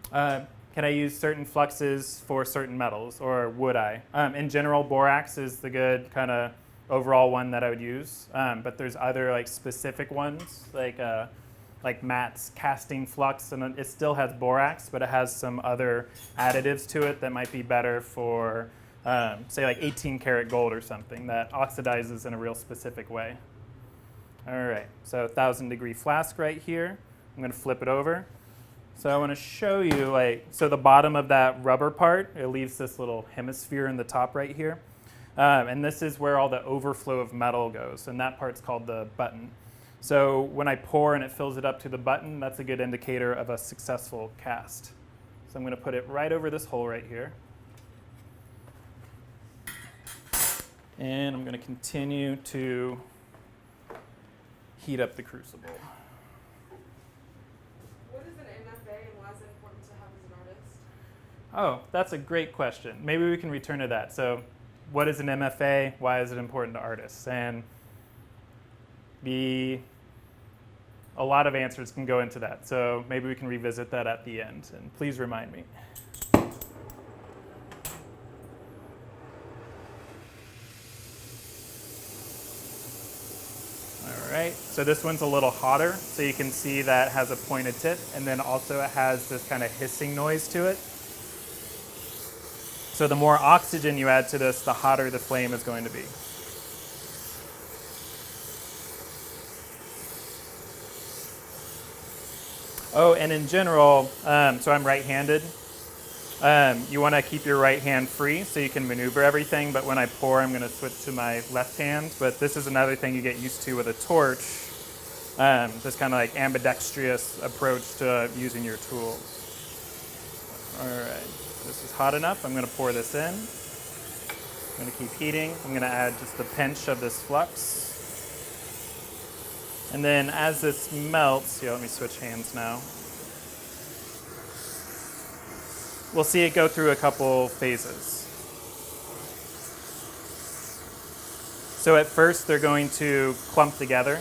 I: question?
H: Can I use certain fluxes for certain metals, or would I? In general, borax is the good kind of overall one that I would use, but there's other like specific ones, like Matt's casting flux, and it still has borax, but it has some other additives to it that might be better for, say, like 18 karat gold or something that oxidizes in a real specific way. All right, so 1,000 degree flask right here. I'm going to flip it over. So I want to show you, so the bottom of that rubber part, it leaves this little hemisphere in the top right here. And this is where all the overflow of metal goes, and that part's called the button. So when I pour and it fills it up to the button, that's a good indicator of a successful cast. So I'm going to put it right over this hole right here. And I'm going to continue to heat up the crucible.
I: What is an MFA and why is it important to have as an artist?
H: Oh, that's a great question. Maybe we can return to that. So what is an MFA? Why is it important to artists? And a lot of answers can go into that. So maybe we can revisit that at the end. And please remind me. All right, so this one's a little hotter. So you can see that has a pointed tip. And then also it has this kind of hissing noise to it. So the more oxygen you add to this, the hotter the flame is going to be. Oh, and in general, so I'm right-handed. You want to keep your right hand free so you can maneuver everything, but when I pour, I'm going to switch to my left hand. But this is another thing you get used to with a torch, this kind of like ambidextrous approach to using your tools. All right, this is hot enough. I'm going to pour this in. I'm going to keep heating. I'm going to add just a pinch of this flux. And then as this melts, let me switch hands now. We'll see it go through a couple phases. So at first they're going to clump together.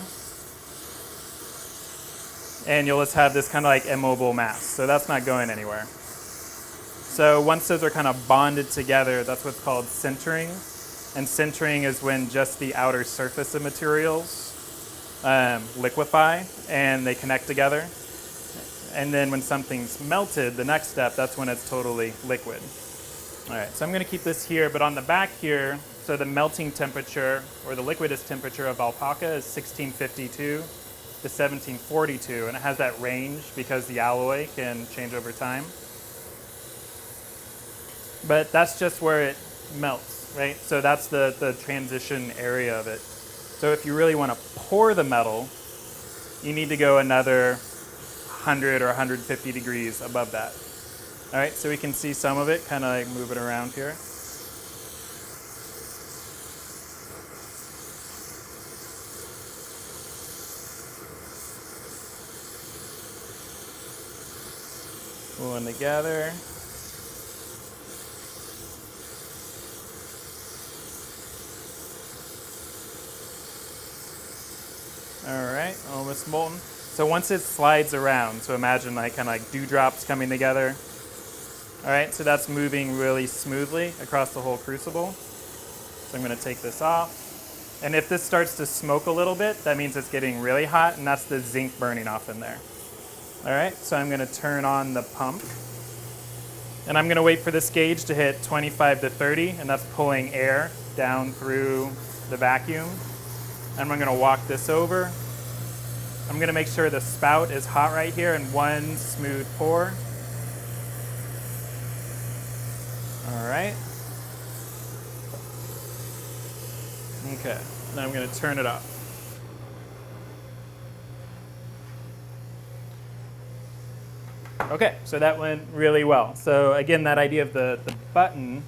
H: And you'll just have this kind of like immobile mass. So that's not going anywhere. So once those are kind of bonded together, that's what's called sintering. And sintering is when just the outer surface of materials liquefy and they connect together. And then when something's melted, the next step, that's when it's totally liquid. All right, so I'm going to keep this here, but on the back here, so the melting temperature or the liquidus temperature of alpaca is 1652 to 1742, and it has that range because the alloy can change over time. But that's just where it melts, right? So that's the transition area of it. So if you really want to pour the metal, you need to go another 100 or 150 degrees above that. All right, so we can see some of it, kind of like move it around here. Pulling together. All right, almost molten. So once it slides around, so imagine like kind of like dewdrops coming together. All right, so that's moving really smoothly across the whole crucible. So I'm going to take this off. And if this starts to smoke a little bit, that means it's getting really hot, and that's the zinc burning off in there. All right, so I'm going to turn on the pump. And I'm going to wait for this gauge to hit 25 to 30, and that's pulling air down through the vacuum. And I'm going to walk this over. I'm going to make sure the spout is hot right here and one smooth pour. All right. Okay, now I'm going to turn it off. Okay, so that went really well. So again, that idea of the button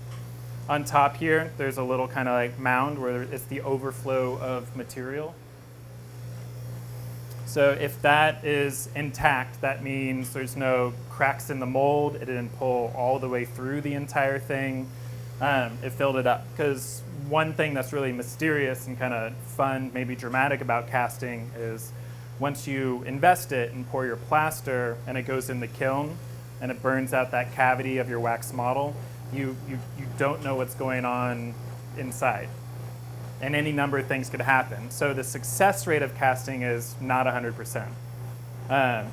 H: on top here, there's a little kind of like mound where it's the overflow of material. So if that is intact, that means there's no cracks in the mold. It didn't pull all the way through the entire thing. It filled it up. Because one thing that's really mysterious and kind of fun, maybe dramatic about casting is once you invest it and pour your plaster and it goes in the kiln and it burns out that cavity of your wax model, you don't know what's going on inside. And any number of things could happen. So the success rate of casting is not 100%.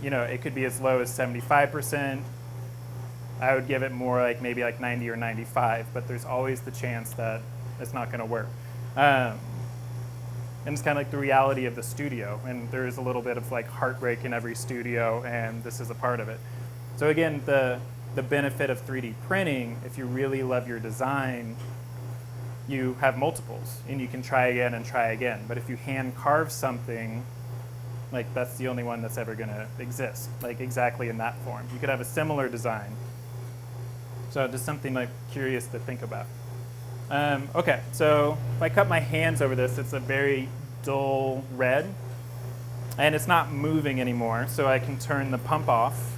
H: It could be as low as 75%. I would give it more like maybe like 90 or 95, but there's always the chance that it's not gonna work. And it's kind of like the reality of the studio, and there is a little bit of like heartbreak in every studio, and this is a part of it. So again, the benefit of 3D printing, if you really love your design, you have multiples, and you can try again and try again. But if you hand carve something, like that's the only one that's ever gonna exist, like exactly in that form. You could have a similar design. So just something like curious to think about. Okay, so if I cut my hands over this, it's a very dull red, and it's not moving anymore, so I can turn the pump off,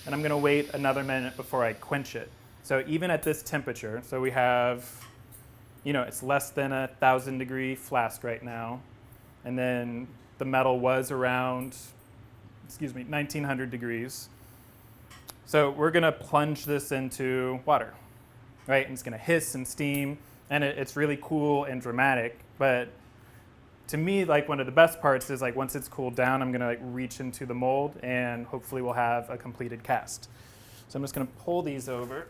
H: and I'm gonna wait another minute before I quench it. So even at this temperature, so we have, it's less than 1,000 degree flask right now, and then the metal was around, 1,900 degrees. So we're gonna plunge this into water, right? And it's gonna hiss and steam, and it's really cool and dramatic. But to me, like one of the best parts is like once it's cooled down, I'm gonna like reach into the mold, and hopefully we'll have a completed cast. So I'm just gonna pull these over.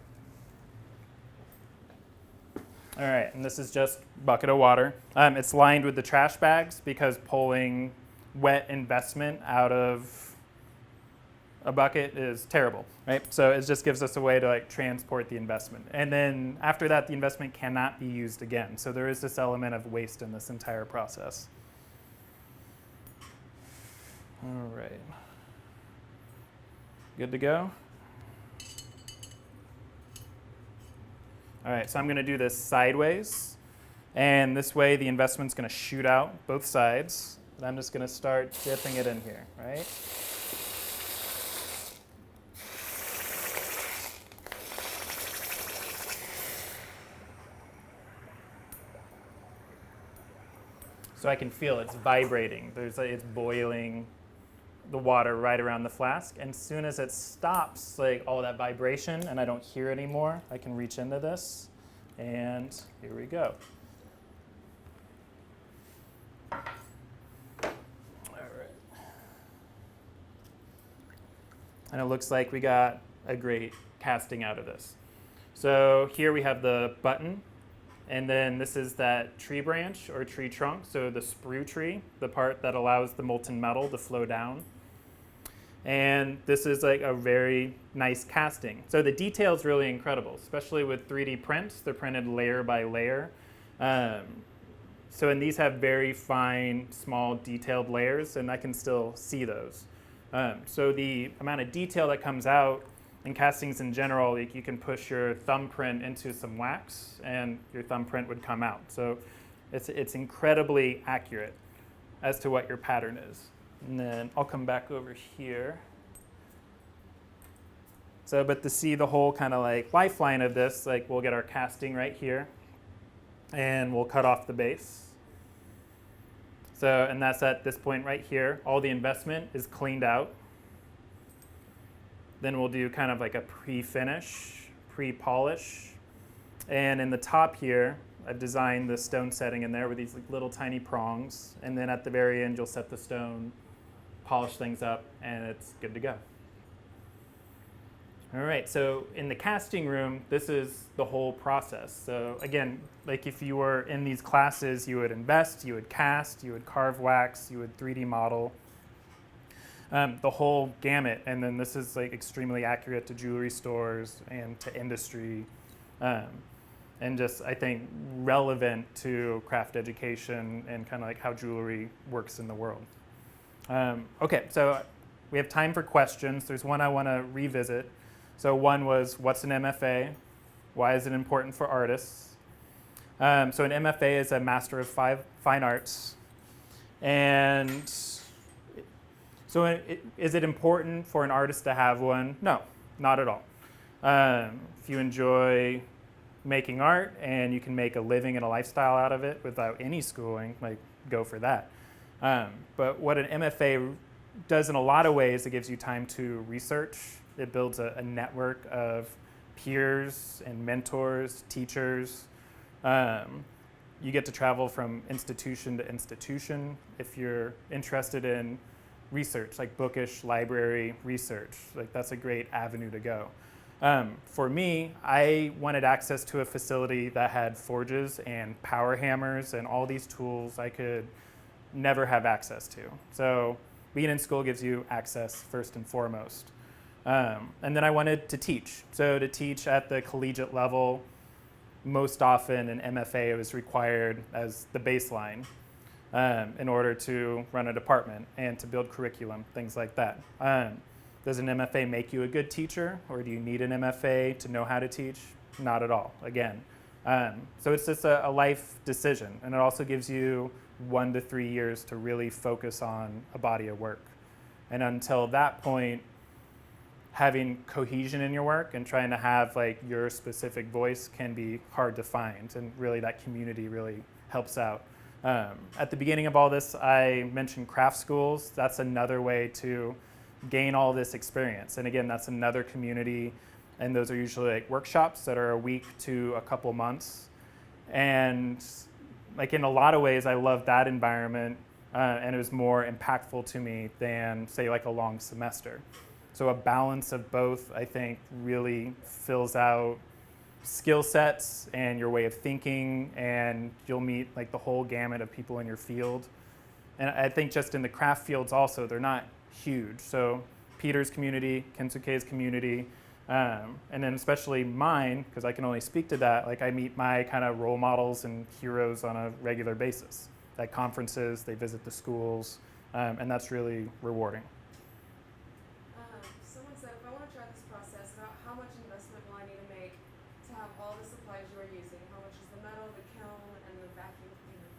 H: All right, and this is just a bucket of water. It's lined with the trash bags because pulling wet investment out of a bucket is terrible, right? So it just gives us a way to like transport the investment. And then after that, the investment cannot be used again. So there is this element of waste in this entire process. All right. Good to go? All right, so I'm gonna do this sideways. And this way the investment's gonna shoot out both sides. And I'm just gonna start dipping it in here, right? So I can feel it's vibrating. It's boiling the water right around the flask. And as soon as it stops, like all that vibration, and I don't hear it anymore, I can reach into this, and here we go. All right. And it looks like we got a great casting out of this. So here we have the button. And then this is that tree branch or tree trunk, so the sprue tree, the part that allows the molten metal to flow down. And this is like a very nice casting. So the detail is really incredible, especially with 3D prints. They're printed layer by layer. And these have very fine, small, detailed layers, and I can still see those. So the amount of detail that comes out in castings in general, you can push your thumbprint into some wax and your thumbprint would come out. So it's incredibly accurate as to what your pattern is. And then I'll come back over here. So, but to see the whole kind of like lifeline of this, like we'll get our casting right here and we'll cut off the base. So, and that's at this point right here. All the investment is cleaned out. Then we'll do kind of like a pre-finish, pre-polish. And in the top here, I've designed the stone setting in there with these like little tiny prongs. And then at the very end, you'll set the stone, polish things up, and it's good to go. All right, so in the casting room, this is the whole process. So again, like if you were in these classes, you would invest, you would cast, you would carve wax, you would 3D model. The whole gamut, and then this is like extremely accurate to jewelry stores and to industry, and just I think relevant to craft education and kind of like how jewelry works in the world. Okay, so we have time for questions. There's one I want to revisit. So one was, what's an MFA? Why is it important for artists? So an MFA is a Master of Fine Arts, and So is it important for an artist to have one? No, not at all. If you enjoy making art and you can make a living and a lifestyle out of it without any schooling, like, go for that. But what an MFA does in a lot of ways, it gives you time to research. It builds a network of peers and mentors, teachers. You get to travel from institution to institution. If you're interested in research, like bookish library research, like that's a great avenue to go. For me, I wanted access to a facility that had forges and power hammers and all these tools I could never have access to. So being in school gives you access first and foremost. And then I wanted to teach. So to teach at the collegiate level, most often an MFA was required as the baseline in order to run a department and to build curriculum, things like that. Does an MFA make you a good teacher, or do you need an MFA to know how to teach? Not at all, again. So it's just a life decision, and it also gives you 1 to 3 years to really focus on a body of work. And until that point, having cohesion in your work and trying to have like your specific voice can be hard to find, and really that community really helps out. At the beginning of all this, I mentioned craft schools. That's another way to gain all this experience. And again, that's another community, and those are usually like workshops that are a week to a couple months. And like in a lot of ways, I love that environment, and it was more impactful to me than say like a long semester. So a balance of both, I think, really fills out skill sets and your way of thinking, and you'll meet like the whole gamut of people in your field. And I think just in the craft fields also, they're not huge. So Peter's community, Kensuke's community, and then especially mine, because I can only speak to that, like I meet my kind of role models and heroes on a regular basis. At conferences, they visit the schools, and that's really rewarding.
I: Someone said, if I want to try this process, how much investment will I need to make to have all the supplies you are using? How much is the metal, the kiln, and the vacuum cleaner?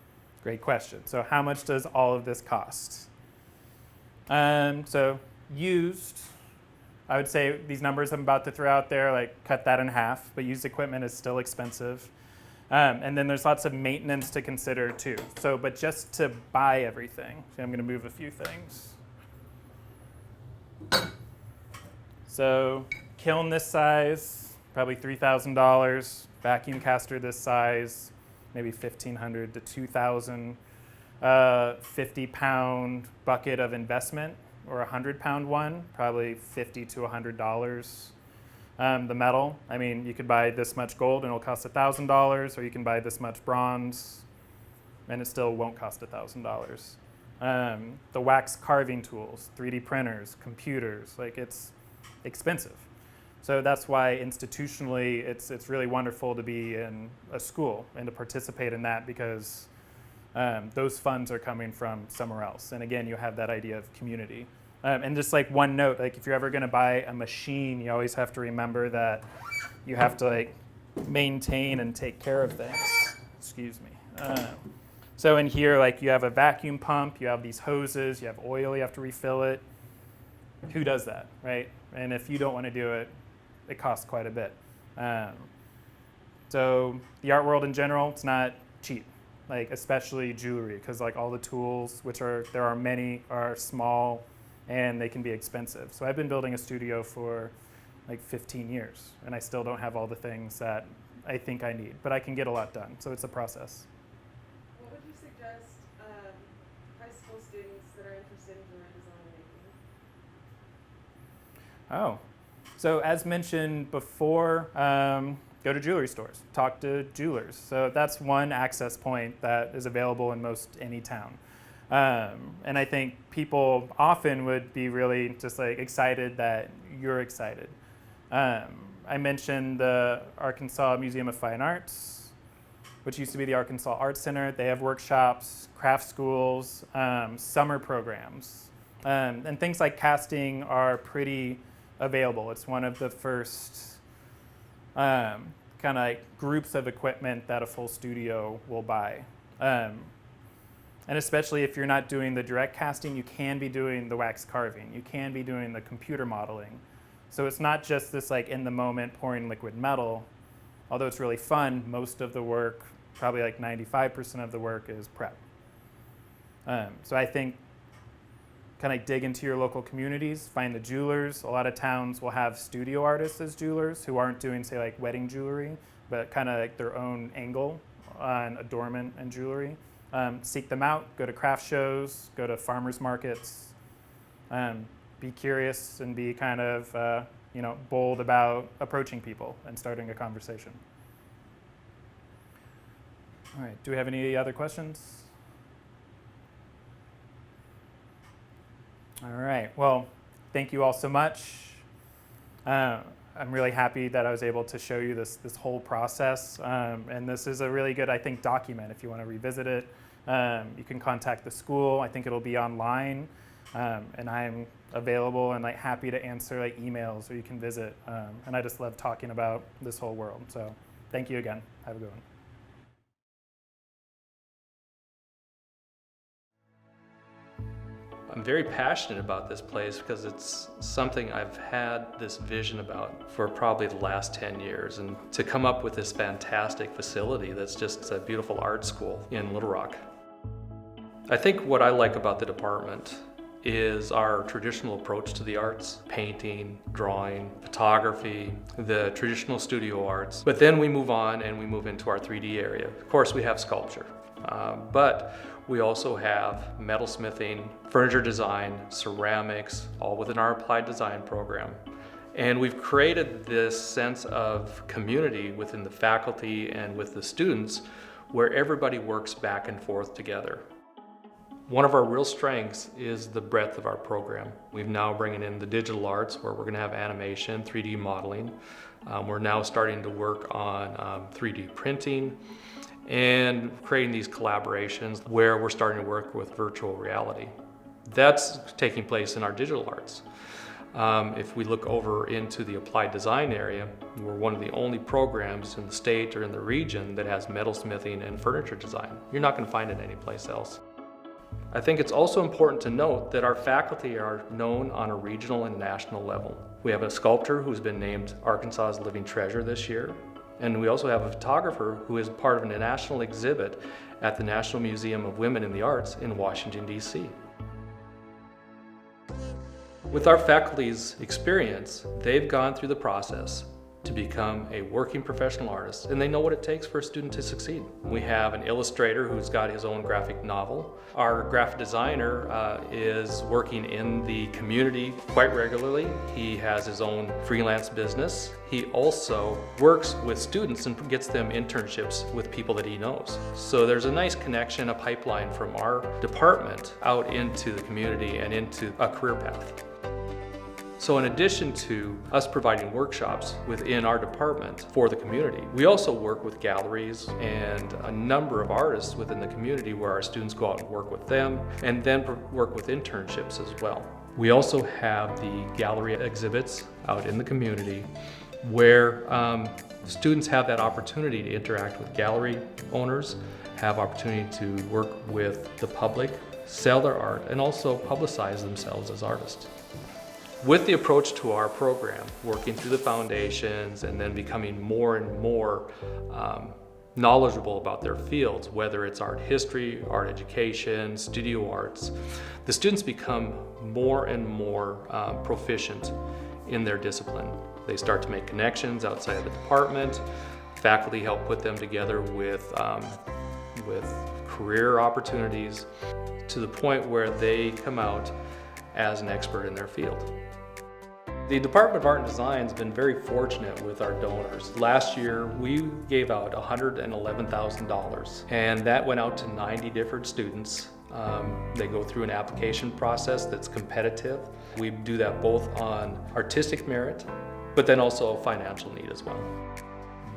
H: Great question. So how much does all of this cost? So used, I would say these numbers I'm about to throw out there, like cut that in half, but used equipment is still expensive. And then there's lots of maintenance to consider too. So, but just to buy everything, so I'm going to move a few things. So kiln this size, probably $3,000. Vacuum caster this size, maybe $1,500 to $2,000. 50-pound bucket of investment, or a 100-pound one, probably $50 to $100. The metal, I mean, you could buy this much gold and it'll cost $1,000, or you can buy this much bronze and it still won't cost $1,000. The wax carving tools, 3D printers, computers, like it's expensive. So that's why institutionally it's really wonderful to be in a school and to participate in that, because those funds are coming from somewhere else. And again, you have that idea of community. And just like one note, like if you're ever going to buy a machine, you always have to remember that you have to like maintain and take care of things. Excuse me. So in here, like you have a vacuum pump, you have these hoses, you have oil, you have to refill it. Who does that, right? And if you don't want to do it, it costs quite a bit. So the art world in general, it's not cheap, like especially jewelry, because like all the tools, which there are many, are small and they can be expensive. So I've been building a studio for like 15 years and I still don't have all the things that I think I need, but I can get a lot done. So it's a process.
I: What would you suggest high school students that are interested in jewelry design making?
H: Oh, so as mentioned before, go to jewelry stores, talk to jewelers. So that's one access point that is available in most any town. And I think people often would be really just like excited that you're excited. I mentioned the Arkansas Museum of Fine Arts, which used to be the Arkansas Art Center. They have workshops, craft schools, summer programs, and things like casting are pretty available. It's one of the first kind of like groups of equipment that a full studio will buy. And especially if you're not doing the direct casting, you can be doing the wax carving. You can be doing the computer modeling. So it's not just this like in the moment pouring liquid metal. Although it's really fun, most of the work, probably like 95% of the work is prep. So I think kind of dig into your local communities, find the jewelers. A lot of towns will have studio artists as jewelers who aren't doing, say, like wedding jewelry, but kind of like their own angle on adornment and jewelry. Seek them out, go to craft shows, go to farmers markets. Be curious and be kind of bold about approaching people and starting a conversation. All right, do we have any other questions? All right, well, thank you all so much. I'm really happy that I was able to show you this whole process. And this is a really good, I think, document if you want to revisit it. You can contact the school. I think it'll be online. And I'm available and like happy to answer like emails, or you can visit. And I just love talking about this whole world. So thank you again. Have a good one.
J: I'm very passionate about this place because it's something I've had this vision about for probably the last 10 years. And to come up with this fantastic facility that's just a beautiful art school in Little Rock. I think what I like about the department is our traditional approach to the arts, painting, drawing, photography, the traditional studio arts. But then we move on and we move into our 3D area. Of course, we have sculpture, but we also have metalsmithing, furniture design, ceramics, all within our applied design program. And we've created this sense of community within the faculty and with the students where everybody works back and forth together. One of our real strengths is the breadth of our program. We've now bringing in the digital arts where we're going to have animation, 3D modeling. We're now starting to work on 3D printing and creating these collaborations where we're starting to work with virtual reality. That's taking place in our digital arts. If we look over into the applied design area, we're one of the only programs in the state or in the region that has metalsmithing and furniture design. You're not going to find it anyplace else. I think it's also important to note that our faculty are known on a regional and national level. We have a sculptor who's been named Arkansas's Living Treasure this year, and we also have a photographer who is part of a national exhibit at the National Museum of Women in the Arts in Washington, D.C. With our faculty's experience, they've gone through the process to become a working professional artist, and they know what it takes for a student to succeed. We have an illustrator who's got his own graphic novel. Our graphic designer is working in the community quite regularly. He has his own freelance business. He also works with students and gets them internships with people that he knows. So there's a nice connection, a pipeline from our department out into the community and into a career path. So in addition to us providing workshops within our department for the community, we also work with galleries and a number of artists within the community where our students go out and work with them and then work with internships as well. We also have the gallery exhibits out in the community where students have that opportunity to interact with gallery owners, have opportunity to work with the public, sell their art, and also publicize themselves as artists. With the approach to our program, working through the foundations and then becoming more and more knowledgeable about their fields, whether it's art history, art education, studio arts, the students become more and more proficient in their discipline. They start to make connections outside of the department. Faculty help put them together with career opportunities to the point where they come out as an expert in their field. The Department of Art and Design has been very fortunate with our donors. Last year, we gave out $111,000, and that went out to 90 different students. They go through an application process that's competitive. We do that both on artistic merit, but then also financial need as well.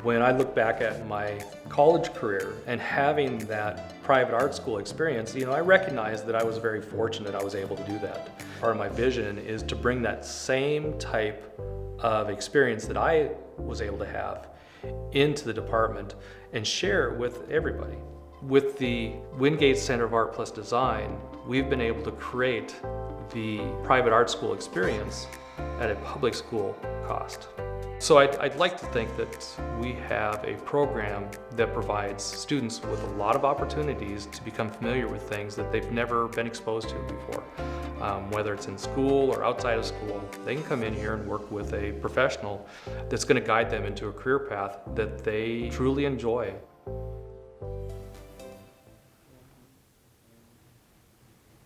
J: When I look back at my college career and having that private art school experience, I recognize that I was very fortunate I was able to do that. Part of my vision is to bring that same type of experience that I was able to have into the department and share it with everybody. With the Windgate Center of Art Plus Design, we've been able to create the private art school experience at a public school cost. So I'd like to think that we have a program that provides students with a lot of opportunities to become familiar with things that they've never been exposed to before. Whether it's in school or outside of school, they can come in here and work with a professional that's going to guide them into a career path that they truly enjoy.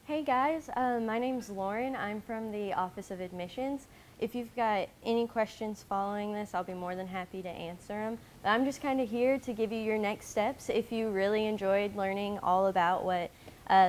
K: Hey guys, my name's Lauren. I'm from the Office of Admissions. If you've got any questions following this, I'll be more than happy to answer them. But I'm just kind of here to give you your next steps if you really enjoyed learning all about what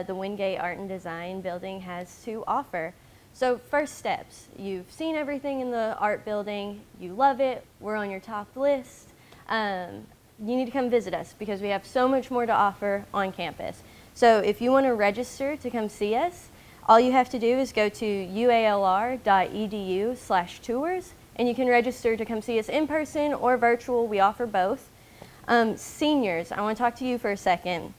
K: the Windgate Art and Design building has to offer. So first steps, you've seen everything in the art building, you love it, we're on your top list. You need to come visit us because we have so much more to offer on campus. So if you want to register to come see us, all you have to do is go to ualr.edu/tours, and you can register to come see us in person or virtual. We offer both. Seniors, I want to talk to you for a second.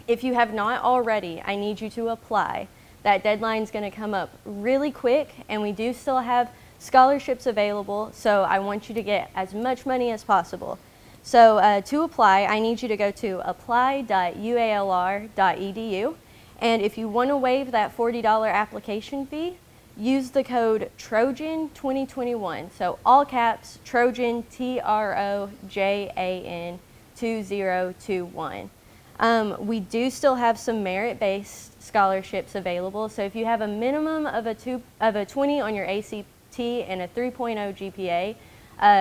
K: If you have not already, I need you to apply. That deadline's going to come up really quick, and we do still have scholarships available, so I want you to get as much money as possible. So to apply, I need you to go to apply.ualr.edu. And if you want to waive that $40 application fee, use the code TROJAN2021. So all caps, Trojan, TROJAN 2021. We do still have some merit-based scholarships available. So if you have a minimum of a 20 on your ACT and a 3.0 GPA,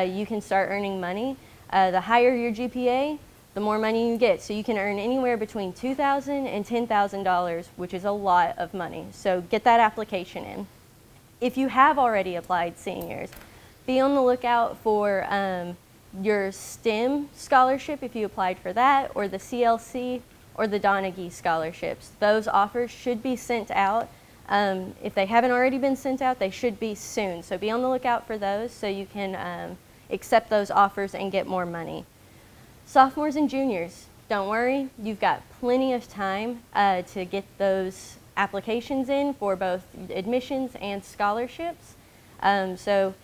K: you can start earning money. The higher your GPA, the more money you get. So you can earn anywhere between $2,000 and $10,000, which is a lot of money. So get that application in. If you have already applied, seniors, be on the lookout for your STEM scholarship if you applied for that, or the CLC or the Donaghy scholarships. Those offers should be sent out. If they haven't already been sent out, they should be soon. So be on the lookout for those so you can accept those offers and get more money. Sophomores and juniors, don't worry, you've got plenty of time to get those applications in for both admissions and scholarships. So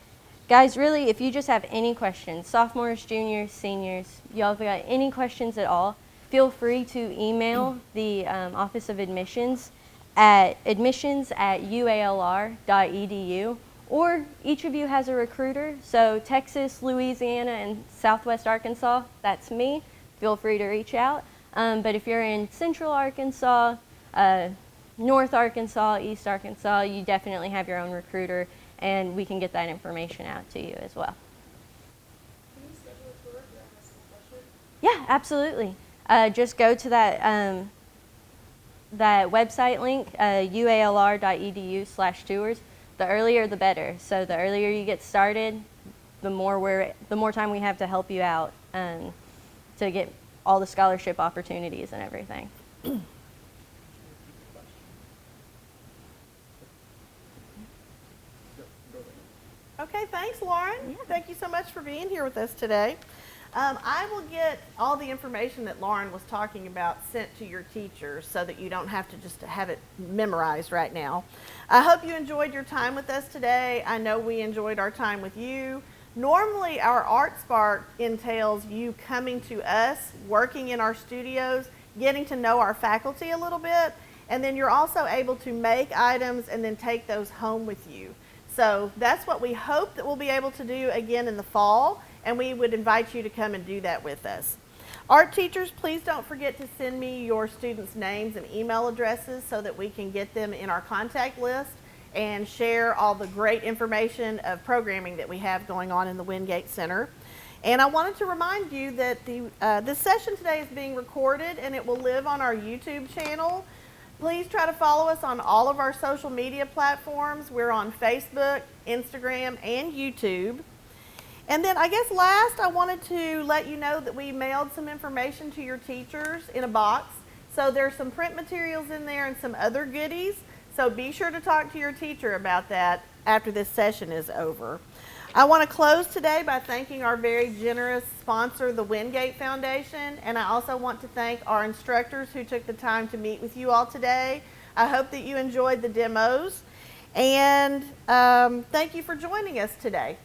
K: guys, really, if you just have any questions, sophomores, juniors, seniors, y'all have got any questions at all, feel free to email the Office of Admissions at admissions@ualr.edu. Or each of you has a recruiter, so Texas, Louisiana, and Southwest Arkansas, that's me. Feel free to reach out. But if you're in Central Arkansas, North Arkansas, East Arkansas, you definitely have your own recruiter, and we can get that information out to you as well.
I: Can you schedule a tour if you're asking a question?
K: Yeah, absolutely. Just go to that website link, ualr.edu/tours. The earlier the better. So the earlier you get started, the more time we have to help you out to get all the scholarship opportunities and everything.
L: Okay, thanks, Lauren.
K: Yeah.
L: Thank you so much for being here with us today. I will get all the information that Lauren was talking about sent to your teachers so that you don't have to just have it memorized right now. I hope you enjoyed your time with us today. I know we enjoyed our time with you. Normally, our artSPARK entails you coming to us, working in our studios, getting to know our faculty a little bit, and then you're also able to make items and then take those home with you. So that's what we hope that we'll be able to do again in the fall, and we would invite you to come and do that with us. Art teachers, please don't forget to send me your students' names and email addresses so that we can get them in our contact list and share all the great information of programming that we have going on in the Windgate Center. And I wanted to remind you that this session today is being recorded and it will live on our YouTube channel. Please try to follow us on all of our social media platforms. We're on Facebook, Instagram, and YouTube. And then I guess last, I wanted to let you know that we mailed some information to your teachers in a box. So there's some print materials in there and some other goodies. So be sure to talk to your teacher about that after this session is over. I want to close today by thanking our very generous sponsor, the Windgate Foundation, and I also want to thank our instructors who took the time to meet with you all today. I hope that you enjoyed the demos, and thank you for joining us today.